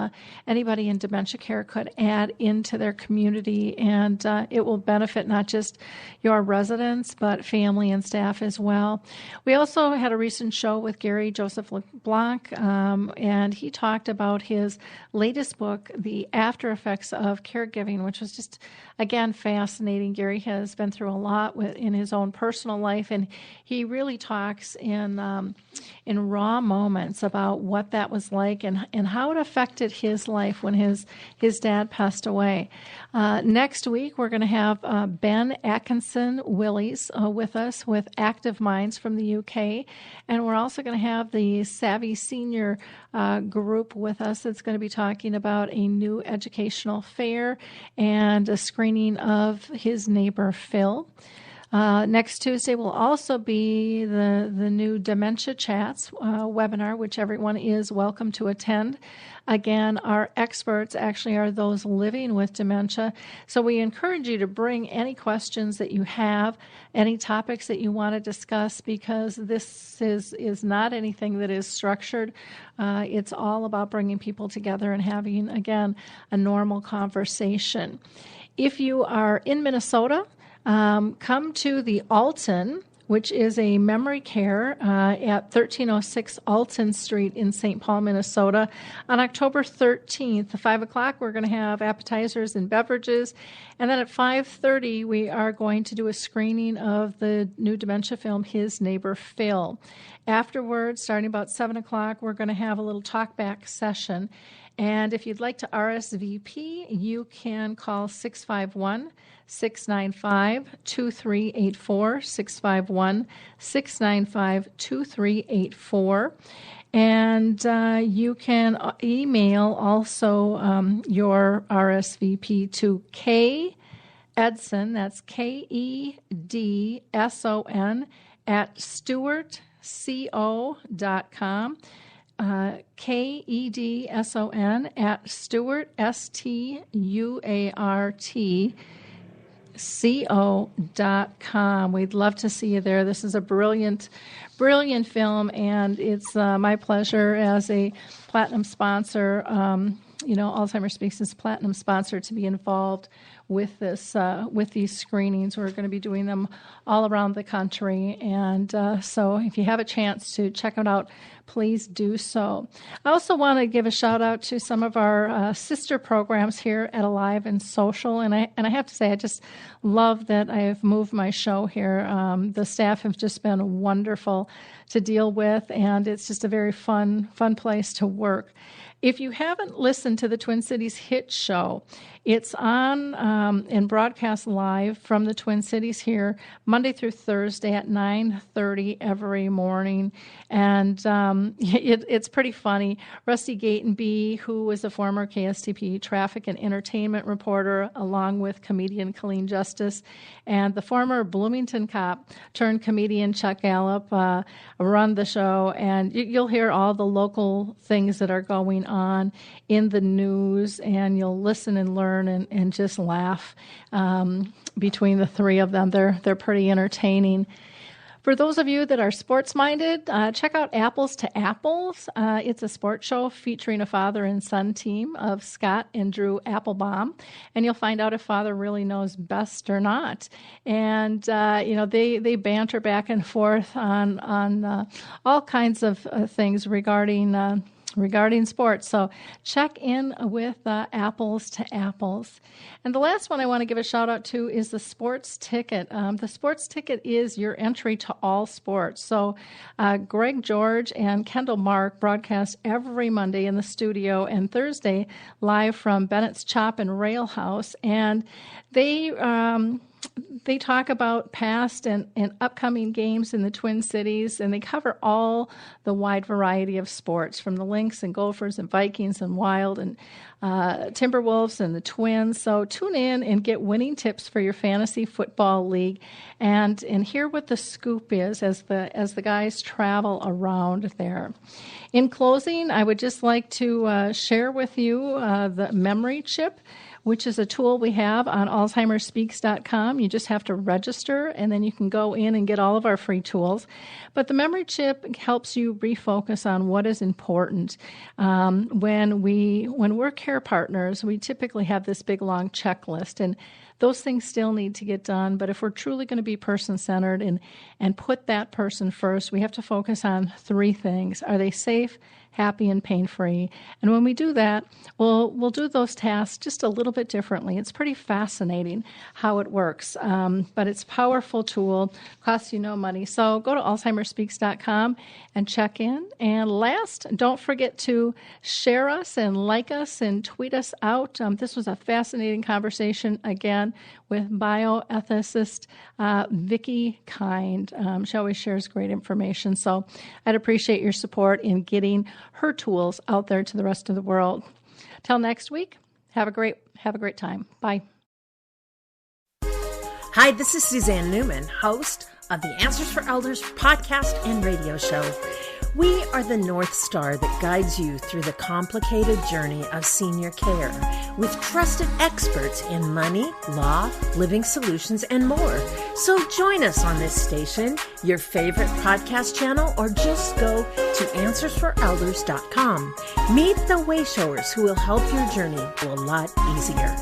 B: anybody in dementia care could add into their community, and it will benefit not just your residents, but family and staff as well. We also had a recent show with Gary Joseph LeBlanc, and he talked about his latest book, The After Effects of Caregiving, which was just, again, fascinating. Gary has been through a lot in his own personal life, and he really talks in raw moments about what that was like and how it affected his life when his dad passed away. Next week, we're going to have Ben Atkinson-Willies with us with Active Minds from the UK, and we're also going to have the Savvy Senior group with us that's going to be talking about a new educational fair and a screening of His Neighbor Phil. Next Tuesday will also be the new Dementia Chats webinar, which everyone is welcome to attend. Again, our experts actually are those living with dementia. So we encourage you to bring any questions that you have, any topics that you want to discuss, because this is not anything that is structured. It's all about bringing people together and having, again, a normal conversation. If you are in Minnesota, come to the Alton, which is a memory care at 1306 Alton Street in St. Paul, Minnesota. On October 13th, at 5 o'clock, we're going to have appetizers and beverages. And then at 5:30, we are going to do a screening of the new dementia film, His Neighbor Phil. Afterwards, starting about 7 o'clock, we're going to have a little talk-back session. And if you'd like to RSVP, you can call 651-695-2384, 651-695-2384. And you can email also your RSVP to K Edson, that's KEDSON, at stewartco.com. KEDSON at Stewart, STUART, We'd love to see you there. This is a brilliant film, and it's my pleasure as a platinum sponsor. Alzheimer's Speaks is platinum sponsor to be involved with this with these screenings. We're going to be doing them all around the country, and so if you have a chance to check it out, please do so. I also want to give a shout out to some of our sister programs here at Alive and Social, and I have to say I just love that I have moved my show here. The staff have just been wonderful to deal with, and it's just a very fun place to work. If you haven't listened to the Twin Cities Hit Show, it's on and broadcast live from the Twin Cities here Monday through Thursday at 9:30 every morning. And it's pretty funny. Rusty Gatenby, who was a former KSTP traffic and entertainment reporter, along with comedian Colleen Justice, and the former Bloomington cop turned comedian Chuck Gallup run the show. And you'll hear all the local things that are going on in the news, and you'll listen and learn and just laugh between the three of them. They're pretty entertaining. For those of you that are sports-minded, check out Apples to Apples. It's a sports show featuring a father and son team of Scott and Drew Applebaum, and you'll find out if father really knows best or not. And they banter back and forth on all kinds of things regarding sports. So check in with Apples to Apples. And the last one I want to give a shout out to is the Sports Ticket. The Sports Ticket is your entry to all sports. So Greg George and Kendall Mark broadcast every Monday in the studio and Thursday live from Bennett's Chop and Rail House. And they talk about past and upcoming games in the Twin Cities, and they cover all the wide variety of sports, from the Lynx and Gophers and Vikings and Wild and Timberwolves and the Twins. So tune in and get winning tips for your fantasy football league, and hear what the scoop is as the guys travel around there. In closing, I would just like to share with you the memory chip, which is a tool we have on AlzheimersSpeaks.com. You just have to register, and then you can go in and get all of our free tools. But the memory chip helps you refocus on what is important. When we're care partners, we typically have this big, long checklist, and those things still need to get done. But if we're truly going to be person-centered and put that person first, we have to focus on three things. Are they safe, happy, and pain-free? And when we do that, we'll do those tasks just a little bit differently. It's pretty fascinating how it works, but it's a powerful tool, costs you no money. So go to AlzheimersSpeaks.com and check in. And last, don't forget to share us and like us and tweet us out. This was a fascinating conversation, again, with bioethicist Vicki Kind. She always shares great information. So I'd appreciate your support in getting her tools out there to the rest of the world. Till next week, have a great time. Bye.
D: Hi, this is Suzanne Newman, host of the Answers for Elders podcast and radio show. We are the North Star that guides you through the complicated journey of senior care with trusted experts in money, law, living solutions, and more. So join us on this station, your favorite podcast channel, or just go to AnswersForElders.com. Meet the Wayshowers who will help your journey go a lot easier.